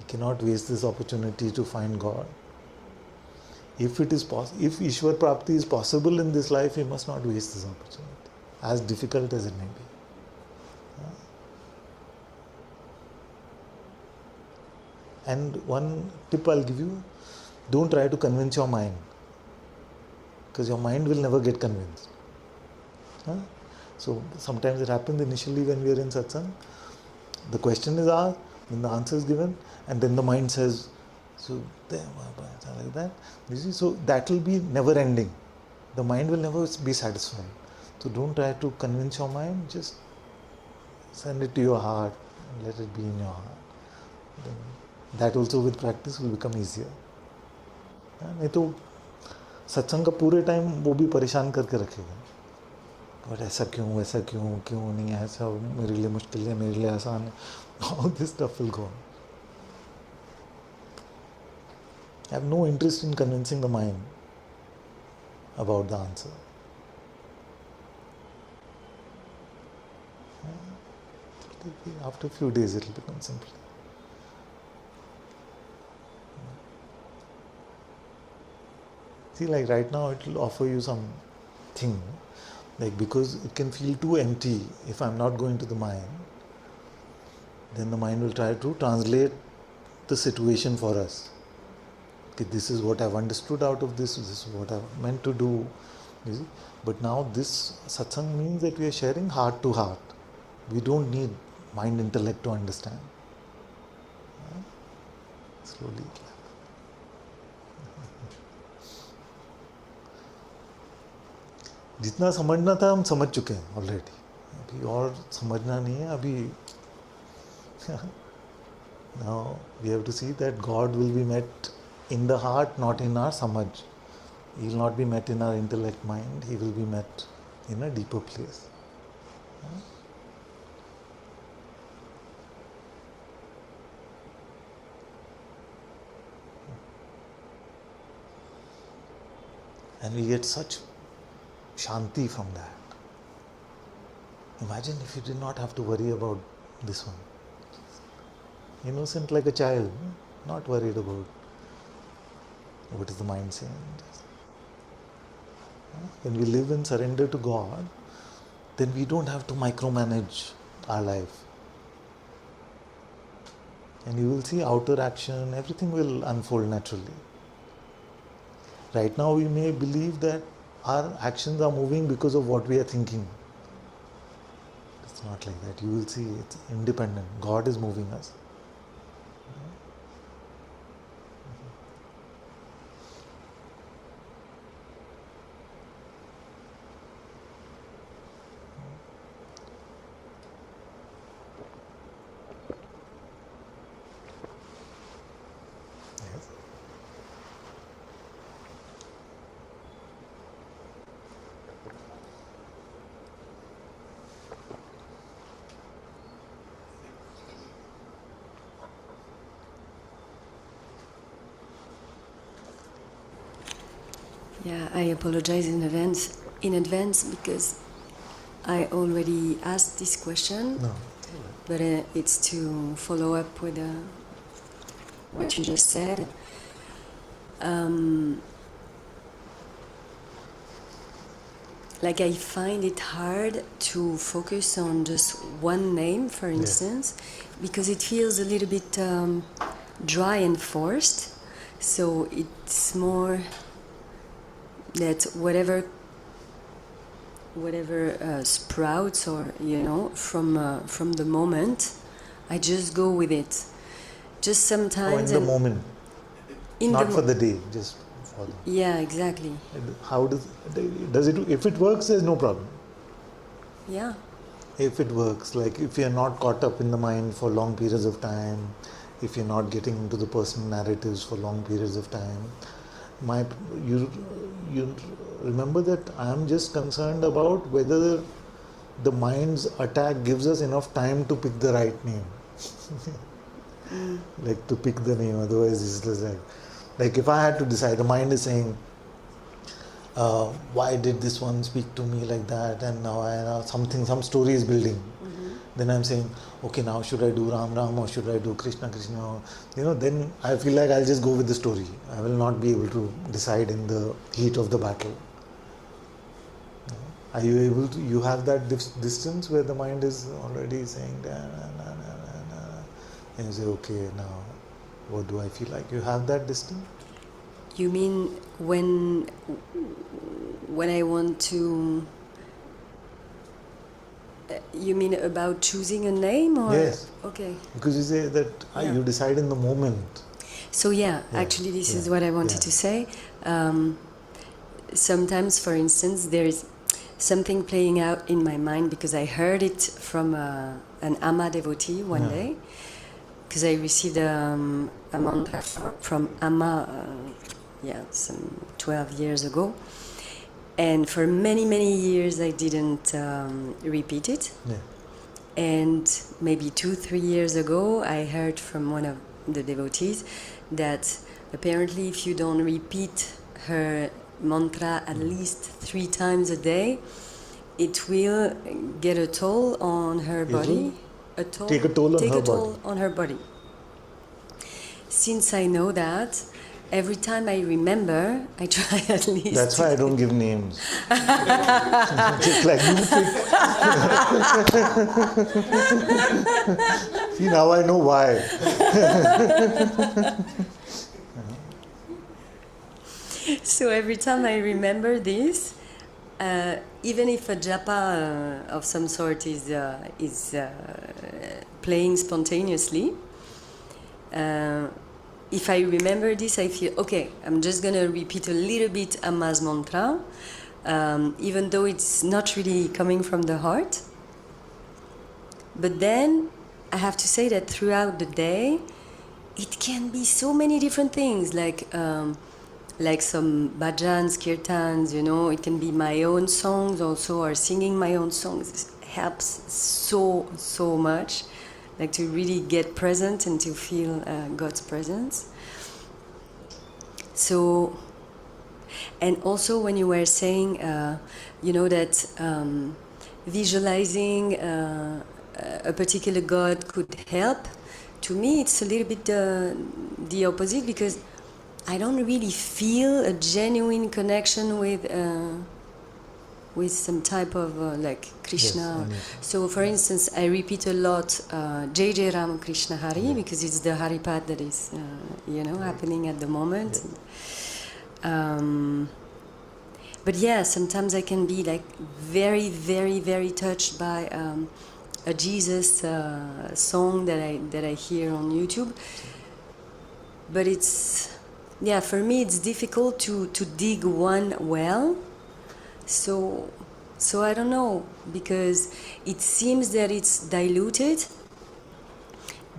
cannot waste this opportunity to find God. If it is if Ishwar Prapti is possible in this life, you must not waste this opportunity, as difficult as it may be. And one tip I'll give you, don't try to convince your mind, because your mind will never get convinced. So sometimes it happens initially when we are in satsang, the question is asked, then the answer is given, and then the mind says, so like that. You see, so that will be never ending. The mind will never be satisfied. So don't try to convince your mind, just send it to your heart and let it be in your heart. Then that also with practice will become easier. नहीं तो सत्संग का पूरे time वो भी परेशान करके रखेगा, और ऐसा क्यों, वैसा क्यों, क्यों नहीं ऐसा, मेरे लिए मुश्किल है, मेरे लिए आसान है. All this stuff will go on. I have no interest in convincing the mind about the answer. After a few days it will become simple. See, like right now it will offer you some thing, like because it can feel too empty if I'm not going to the mind, then the mind will try to translate the situation for us. Okay, this is what I've understood out of this is what I've meant to do. You see? But now this satsang means that we are sharing heart to heart. We don't need mind intellect to understand. Slowly. जितना समझना था हम समझ चुके हैं already, अभी और समझना नहीं है अभी. Now we have to see that God will be met in the heart, not in our samajh. He will not be met in our intellect mind, he will be met in a deeper place. And we get such shanti from that. Imagine if you did not have to worry about this one. Innocent like a child, not worried about what is the mind saying. When we live in surrender to God, then we don't have to micromanage our life. And you will see outer action, everything will unfold naturally. Right now we may believe that our actions are moving because of what we are thinking. It's not like that. You will see it's independent. God is moving us. Yes. Yeah, I apologize in advance because I already asked this question, No. but it's to follow up with what you just said. Like I find it hard to focus on just one name, for instance, because it feels a little bit dry and forced. So it's more that whatever sprouts, or from the moment, I just go with it. Just sometimes in the moment, not for the day, just for the. Yeah, exactly. How does it? If it works, there's no problem. Yeah. If it works, like if you're not caught up in the mind for long periods of time, if you're not getting into the personal narratives for long periods of time, you remember that I am just concerned about whether the mind's attack gives us enough time to pick the right name. Like to pick the name, otherwise it's just like if I had to decide, the mind is saying, why did this one speak to me like that, and now some story is building. Then I'm saying, okay, now should I do Ram Ram or should I do Krishna Krishna? Then I feel like I'll just go with the story. I will not be able to decide in the heat of the battle. Are you able to? You have that distance where the mind is already saying, and you say, okay, now what do I feel like? You have that distance? You mean when I want to? You mean about choosing a name, or? Yes. Okay. Because you say that you decide in the moment. So actually this is what I wanted to say. Sometimes, for instance, there is something playing out in my mind because I heard it from an Amma devotee one day, because I received a mantra from Amma some 12 years ago, and for many years I didn't repeat it. And maybe 2-3 years ago I heard from one of the devotees that apparently if you don't repeat her mantra at least 3 times a day, it will get a toll on her body. Take a toll on her body. Since I know that, every time I remember, I try at least. That's why I don't give names. Just like you pick. See, now I know why. So every time I remember this, even if a japa of some sort is playing spontaneously, if I remember this, I feel, okay, I'm just going to repeat a little bit Amma's mantra, even though it's not really coming from the heart. But then I have to say that throughout the day, it can be so many different things, like some bhajans, kirtans, it can be my own songs also, or singing my own songs. It helps so much. Like to really get present and to feel God's presence. So, and also when you were saying, that visualizing a particular God could help, to me it's a little bit the opposite, because I don't really feel a genuine connection with some type of like Krishna. Yes, so for instance, I repeat a lot Jai Jai Ram Krishna Hari, because it's the Haripad that is happening at the moment. But sometimes I can be like very very touched by a Jesus song that I hear on YouTube. But it's for me it's difficult to dig one well. So I don't know, because it seems that it's diluted,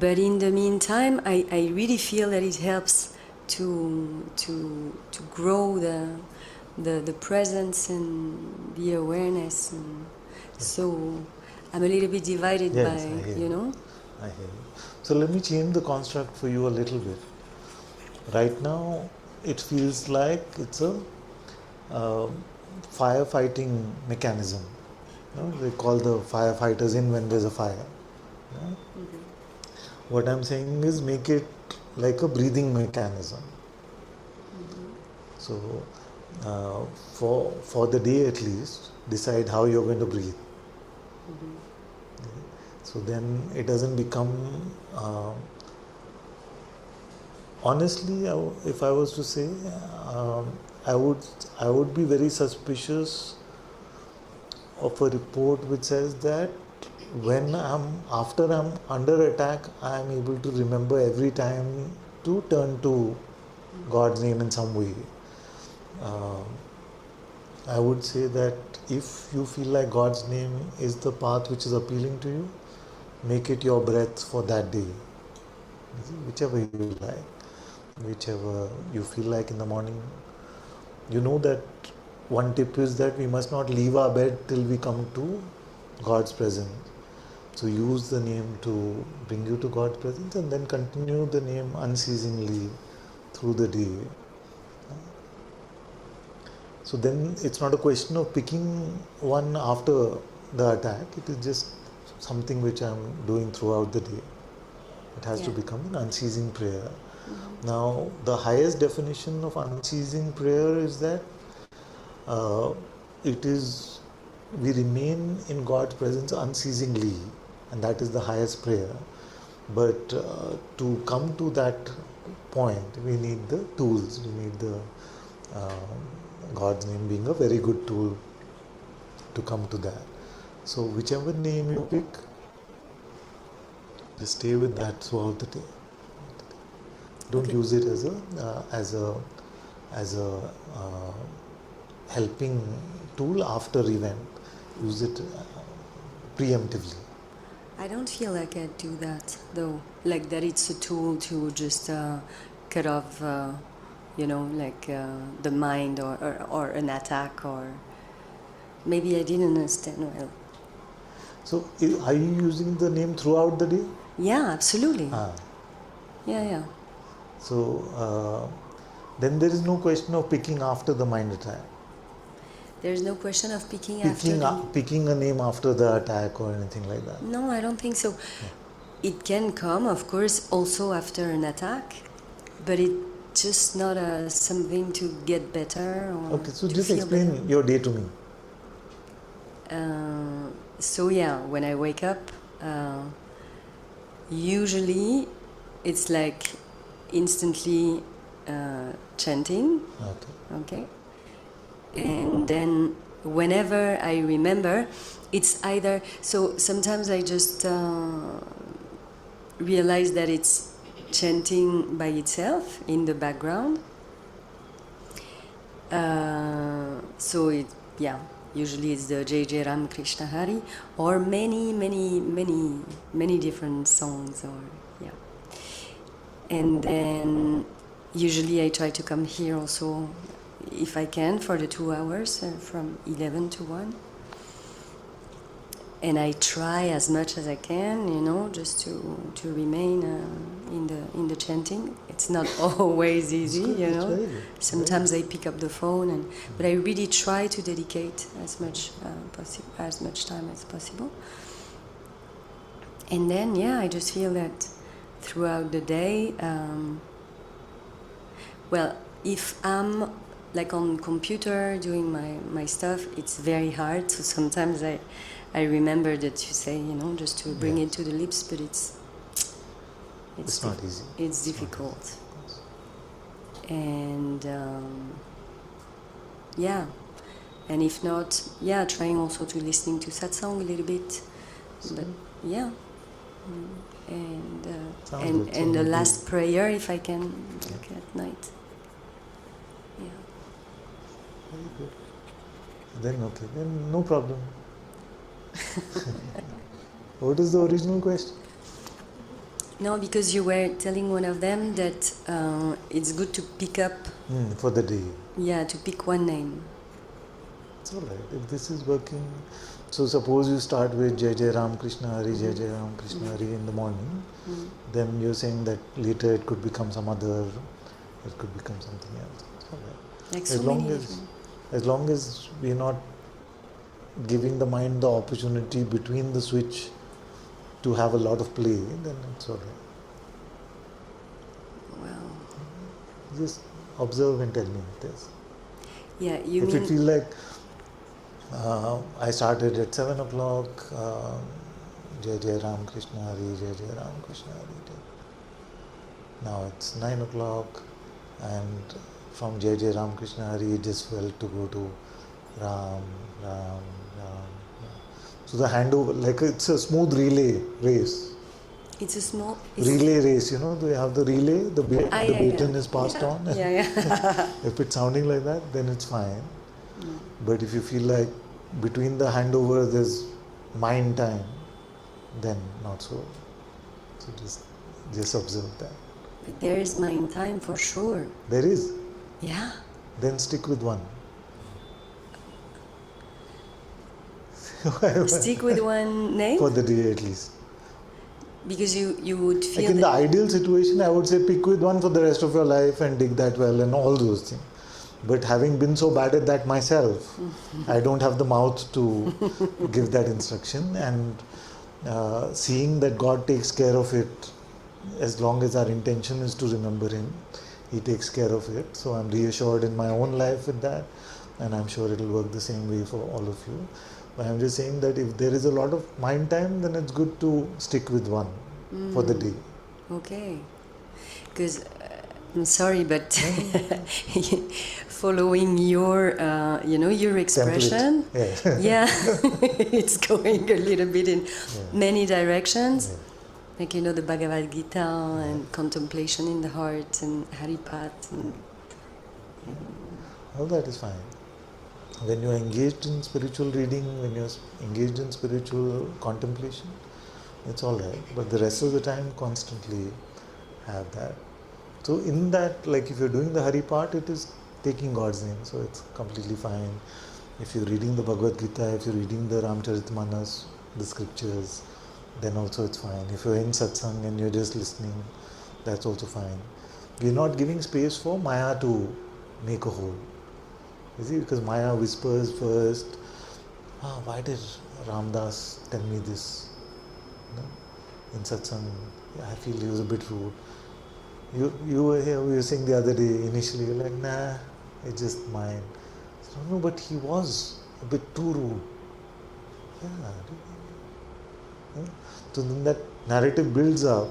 but in the meantime I really feel that it helps to grow the presence and the awareness, and so I'm a little bit divided by, I hear you. So let me change the construct for you a little bit. Right now it feels like it's a firefighting mechanism. They call the firefighters in when there's a fire. What I'm saying is make it like a breathing mechanism. So for the day at least, decide how you're going to breathe. So then it doesn't become honestly, if I was to say, I would be very suspicious of a report which says that when after I'm under attack, I am able to remember every time to turn to God's name in some way. I would say that if you feel like God's name is the path which is appealing to you, make it your breath for that day. You see, whichever you like, whichever you feel like in the morning. You know that one tip is that we must not leave our bed till we come to God's presence. So use the name to bring you to God's presence and then continue the name unceasingly through the day. So then it's not a question of picking one after the attack, it is just something which I'm doing throughout the day. It has to become an unceasing prayer. Now, the highest definition of unceasing prayer is that it is, we remain in God's presence unceasingly, and that is the highest prayer. But to come to that point, we need the tools, we need the God's name being a very good tool to come to that. So whichever name you pick, just stay with that throughout the day. Don't use it as a helping tool after event. Use it preemptively. I don't feel like I do that though. Like that it's a tool to just cut off, the mind or an attack, or maybe I didn't understand well. So are you using the name throughout the day? Yeah, absolutely. Yeah. So then there is no question of picking after the mind attack. There's no question of picking a name after the attack or anything like that. No, I don't think so. Yeah. It can come, of course, also after an attack, but it's just not something to get better. Or okay, so just explain better. Your day to me. When I wake up, usually it's like instantly chanting. Okay. And then whenever I remember, it's either, so sometimes I just realize that it's chanting by itself in the background. Usually it's the Jai Jai Ram Krishna Hari, or many different songs, and then usually I try to come here also if I can for the 2 hours from 11 to 1, and I try as much as I can, just to remain in the chanting. It's not always easy, Sometimes I pick up the phone, but I really try to dedicate as much time as possible. And then I just feel that throughout the day, if I'm like on computer doing my stuff, it's very hard. So sometimes I remember that you say, just to bring it to the lips, but it's not easy. It's difficult. And and if not, trying also to listening to Satsang a little bit. But and the last prayer, if I can, at night. Very good. Then no problem. What is the original question? No, because you were telling one of them that it's good to pick up for the day. Yeah, to pick one name. It's all right. If this is working, so suppose you start with Jai Jai Ram Krishna Hari, Jai Jai Ram Krishna Hari in the morning. Then you're saying that later it could become some other, it could become something else. It's all right. Like as long as we're not giving the mind the opportunity between the switch to have a lot of play, then it's all right. Well, just observe and tell me this. Yeah, if you feel like I started at 7 o'clock, Jai Jai Ram Krishna Hari, Jai Jai Ram Krishna Hari. Now it's 9 o'clock, and from Jai Jai Ram Krishna Hari, it just felt to go to Ram, Ram, Ram. So the handover, like it's a smooth relay race. It's a small relay race, they have the relay, the baton is passed on. Yeah. If it's sounding like that, then it's fine. But if you feel like between the handover there's mind time, then not so. So just observe that. But there is mind time for sure. There is. Yeah. Then stick with one. Stick with one name? For the day at least. Because you would feel Like in the ideal situation, I would say pick with one for the rest of your life and dig that well and all those things. But having been so bad at that myself, I don't have the mouth to give that instruction. And seeing that God takes care of it, as long as our intention is to remember Him, He takes care of it. So I'm reassured in my own life with that, and I'm sure it'll work the same way for all of you. But I'm just saying that if there is a lot of mind time, then it's good to stick with one for the day. Okay. Because I'm sorry, but following your, your expression, yeah, it's going a little bit in many directions. Yeah. Like, the Bhagavad Gita and contemplation in the heart and Haripat. And All that is fine. When you are engaged in spiritual reading, when you are engaged in spiritual contemplation, it's all right. But the rest of the time, constantly have that. So in that, like if you're doing the Hari part, it is taking God's name, so it's completely fine. If you're reading the Bhagavad Gita, if you're reading the Ramcharitmanas, the scriptures, then also it's fine. If you're in Satsang and you're just listening, that's also fine. We're not giving space for Maya to make a whole. You see, because Maya whispers first, why did Ramdas tell me this? In Satsang, I feel he was a bit rude. You were here, we were saying the other day, initially you're like, nah, it's just mine. So, no, but he was a bit too rude. So then that narrative builds up,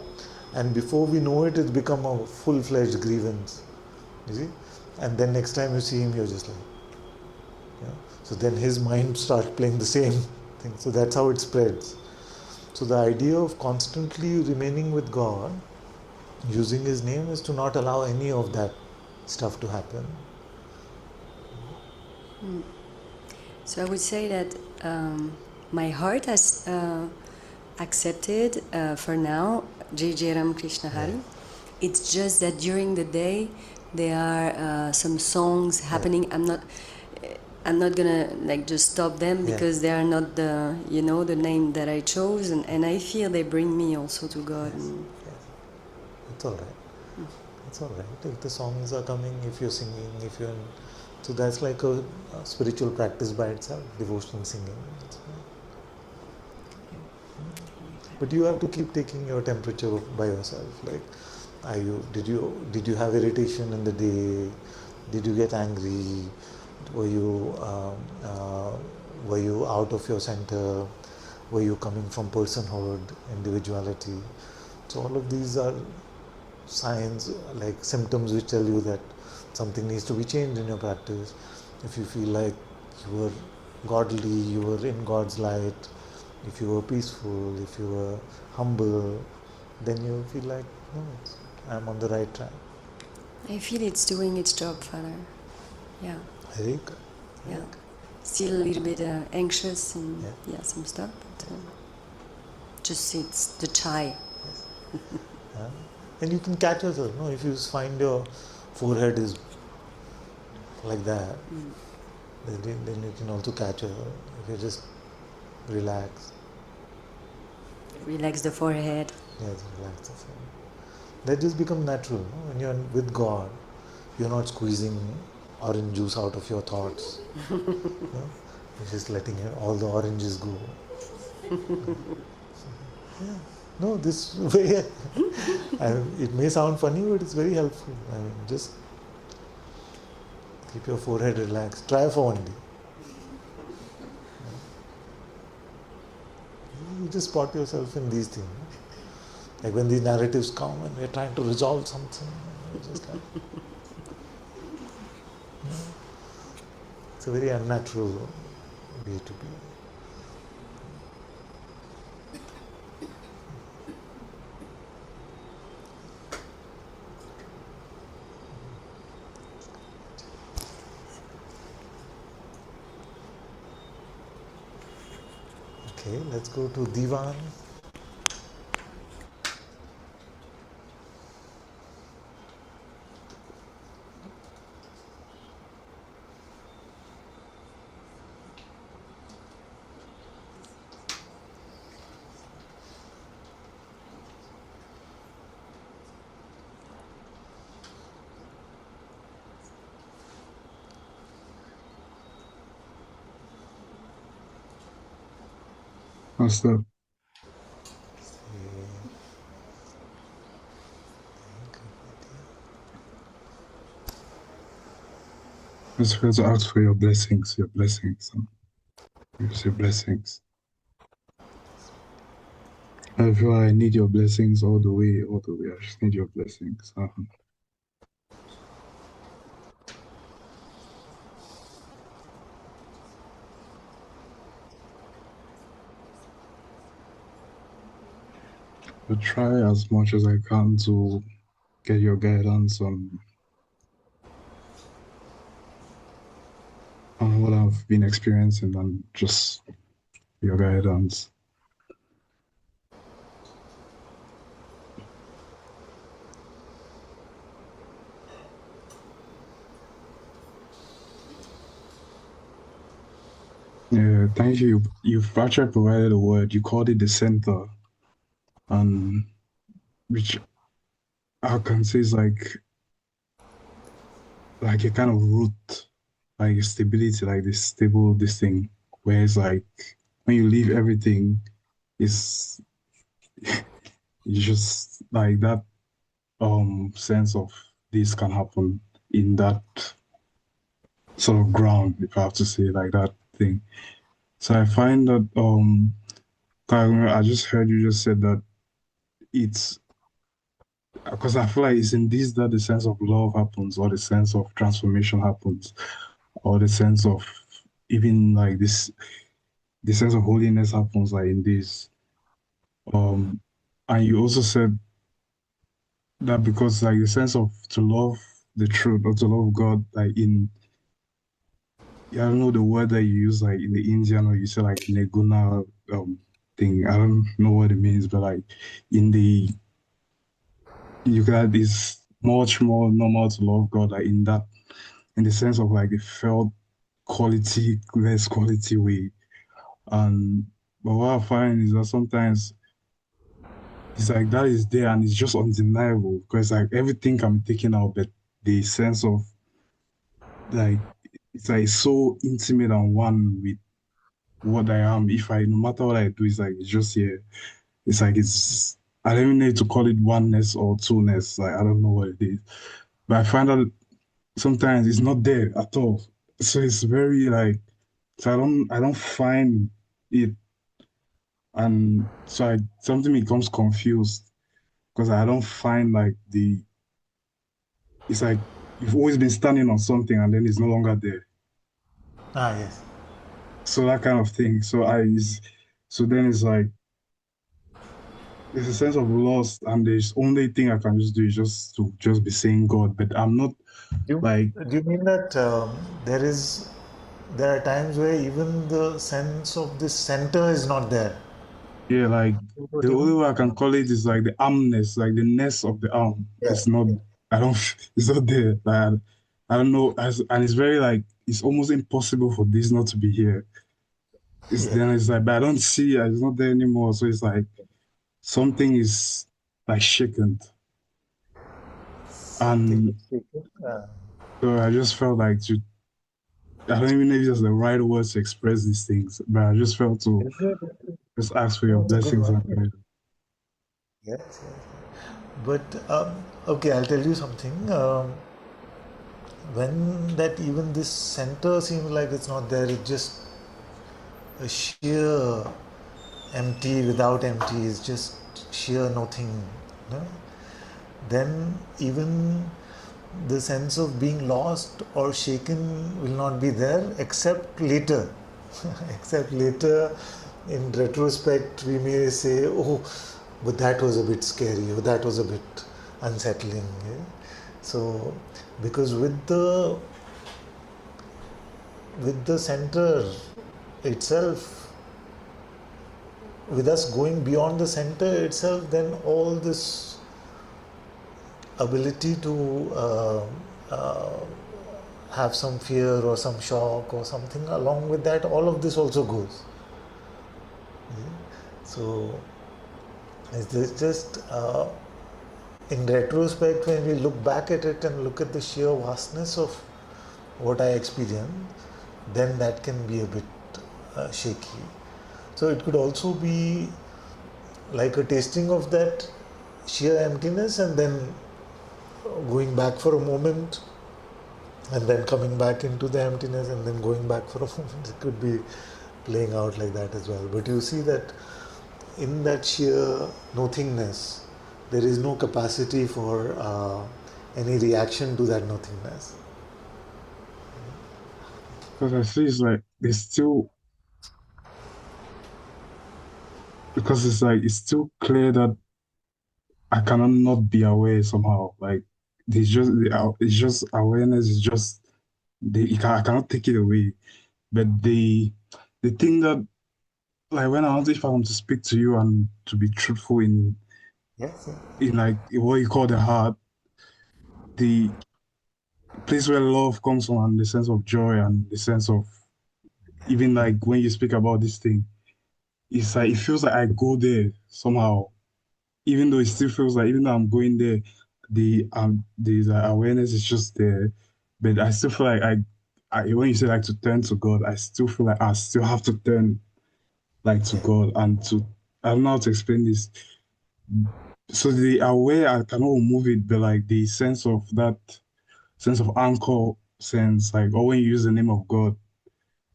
and before we know it, it's become a full-fledged grievance. You see? And then next time you see him, you're just like, so then his mind starts playing the same thing. So that's how it spreads. So the idea of constantly remaining with God, using His name, is to not allow any of that stuff to happen. So I would say that my heart has accepted for now Jai Jai Ram Krishna Hari. It's just that during the day there are some songs happening. I'm not gonna just stop them because they are not the the name that I chose, and I feel they bring me also to God. Yes. It's all right. It's all right. If the songs are coming, if you're singing, if you're so that's like a spiritual practice by itself, devotional singing. That's fine. But you have to keep taking your temperature by yourself. Like, did you have irritation in the day? Did you get angry? Were you out of your center? Were you coming from personhood, individuality? So all of these are signs, like symptoms, which tell you that something needs to be changed in your practice. If you feel like you were godly, you were in God's light, if you were peaceful, if you were humble, then you feel like, no, I'm on the right track. I feel it's doing its job, Father. Yeah. Very good. Yeah. Still a little bit anxious and some stuff, but just it's the chai. Yes. And you can catch yourself, no? If you find your forehead is like that, then you can also catch yourself. If you just relax. Relax the forehead. Yes, relax the forehead. That just becomes natural. No? When you're with God, you're not squeezing orange juice out of your thoughts. You're just letting all the oranges go. No, this way, it may sound funny, but it's very helpful. Just keep your forehead relaxed. Try for one day. You just spot yourself in these things. Like when these narratives come and we're trying to resolve something, just like, it's a very unnatural way to be. Okay, let's go to Divan. What's up? Just here to ask for your blessings, your blessings. I feel I need your blessings all the way. I just need your blessings. I try as much as I can to get your guidance on what I've been experiencing and just your guidance. Yeah, thank you. You've actually provided a word. You called it the center, and which I can say is like a kind of root, like a stability, like this thing, where it's like when you leave everything, it's just like that sense of this can happen in that sort of ground, if I have to say like that thing. So I find that I just heard you just said that it's because I feel like it's in this that the sense of love happens, or the sense of transformation happens, or the sense of even like this the sense of holiness happens like in this. And you also said that because like the sense of to love the truth or to love God, like in I don't know the word that you use like in the Indian, or you say like neguna thing. I don't know what it means, but like in the you got this much more normal to love God, like in the sense of like the felt quality, less quality way. And but what I find is that sometimes it's like that is there and it's just undeniable because like everything can be taken out, but the sense of like it's like so intimate and one with what I am. If I no matter what I do, it's like it's just here. It's like it's I don't even need to call it oneness or two-ness. Like I don't know what it is. But I find that sometimes it's not there at all. So it's very like so I don't find it, and so something becomes confused because I don't find like it's like you've always been standing on something and then it's no longer there. Ah, yes. So that kind of thing. So then it's like there's a sense of loss, and there's only thing I can just do is just to just be saying God, but I'm not like Do you mean that there are times where even the sense of this center is not there? yeah, like What the do you only mean? way I can call it is like the armness, like the ness of the arm. Yeah. It's not. I don't. It's not there. Like I don't know. And it's very like it's almost impossible for this not to be here. Yeah. Then it's like, but I don't see it. It's not there anymore. So it's like something is like shaken, Something and is taken. so I just felt like I don't even know if that's the right words to express these things, but I just felt to Is it? just ask for your No, it's a good blessings one. and guidance. Yes, yes. But okay, I'll tell you something. When that even this center seems like it's not there, it's just a sheer empty without empty is just sheer nothing. No? Then even the sense of being lost or shaken will not be there except later. Except later, in retrospect, we may say, oh, but that was a bit scary or that was a bit unsettling. Yeah? So, because with the center itself, with us going beyond the center itself, then all this ability to have some fear or some shock or something along with that, all of this also goes. So it's just in retrospect, when we look back at it and look at the sheer vastness of what I experienced, then that can be a bit shaky. So it could also be like a tasting of that sheer emptiness and then going back for a moment and then coming back into the emptiness and then going back for a moment. It could be playing out like that as well. But you see that in that sheer nothingness, there is no capacity for any reaction to that nothingness. Because I see it's like there's still, because it's still clear that I cannot not be aware somehow. Like it's just awareness is just I cannot take it away. But the thing that, like, when if I want to speak to you and to be truthful Yes. in like what you call the heart, the place where love comes from, and the sense of joy and the sense of, even like when you speak about this thing, it's like it feels like I go there somehow, even though it still feels like, even though I'm going there, the awareness is just there, but I still feel like I when you say like to turn to God, I still feel like I still have to turn like to God and to, I don't know how to explain this. So the aware, I cannot remove it, but like the sense of that sense of anchor sense, like, or when you use the name of God,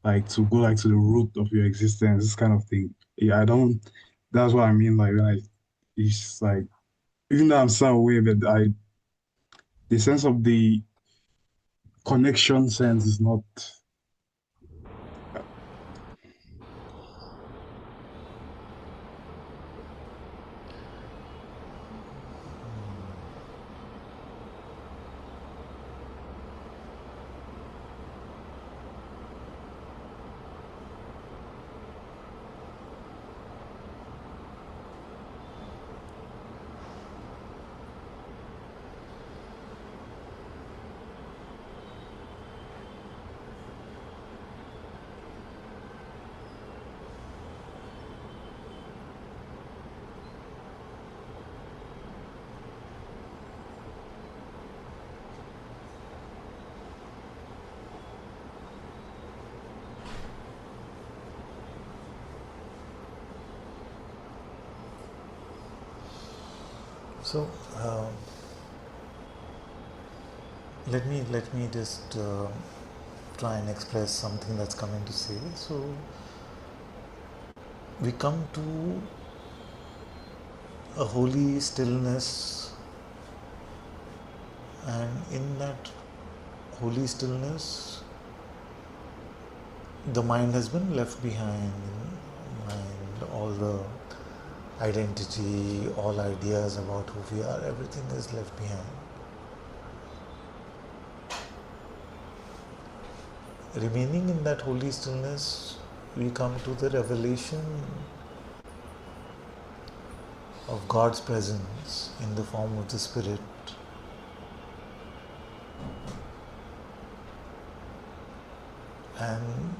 like to go like to the root of your existence, this kind of thing. Yeah, I don't. That's what I mean. Like when it's like, even though I'm so aware, but the sense of the connection sense is not. So let me just try and express something that's coming to say. So we come to a holy stillness, and in that holy stillness, the mind has been left behind. Mind, all the identity, all ideas about who we are, everything is left behind. Remaining in that holy stillness, we come to the revelation of God's presence in the form of the Spirit. And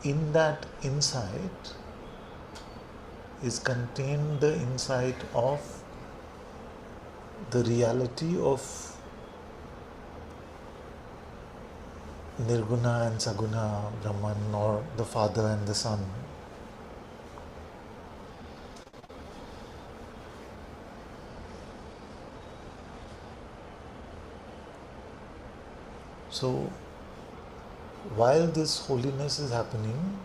in that insight is contained the insight of the reality of Nirguna and Saguna Brahman, or the Father and the Son. So, while this holiness is happening,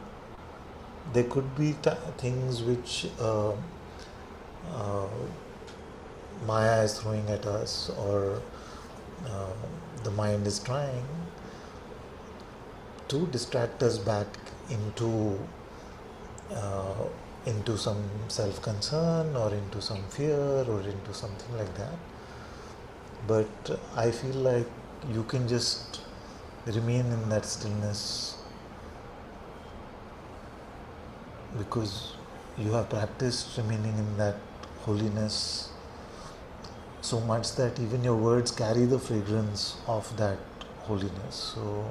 there could be things which Maya is throwing at us, or the mind is trying to distract us back into some self-concern or into some fear or into something like that. But I feel like you can just remain in that stillness because you have practiced remaining in that holiness so much that even your words carry the fragrance of that holiness. So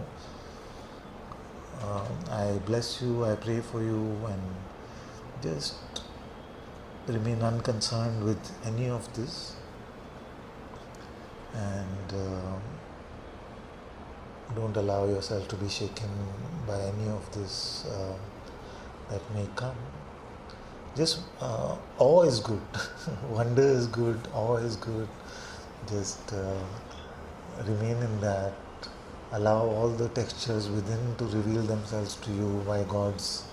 I bless you, I pray for you, and just remain unconcerned with any of this, and don't allow yourself to be shaken by any of this that may come. Just awe is good, wonder is good, awe is good. Just remain in that. Allow all the textures within to reveal themselves to you by God's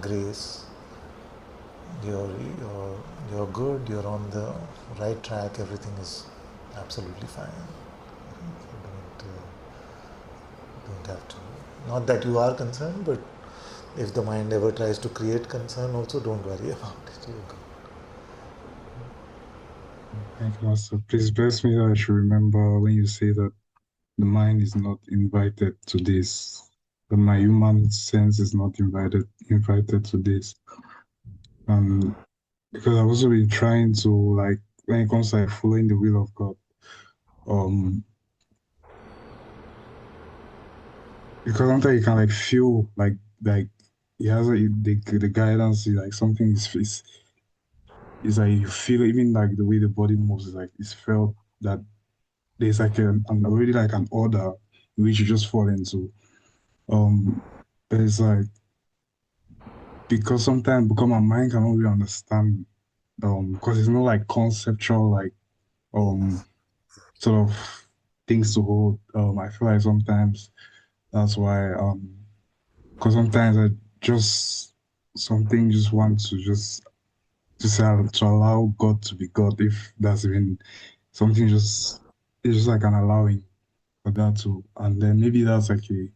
grace. You're good. You're on the right track. Everything is absolutely fine. Don't have to. Not that you are concerned, but if the mind ever tries to create concern, also don't worry about it. You're good. Thank you, Master. Please bless me that I should remember when you say that the mind is not invited to this, that my human sense is not invited to this. Because I've also been trying to, like, when it comes to like following the will of God, um because sometimes you can like feel like he has the guidance, like something is like you feel even like the way the body moves is like it's felt that there's like an already like an order in which you just fall into. But it's like because my mind cannot really understand because it's not like conceptual like um sort of things to hold. I feel like sometimes that's why because sometimes I just something just want to just to allow God to be God, if that's even something, just it's just like an allowing for that to, and then maybe that's like a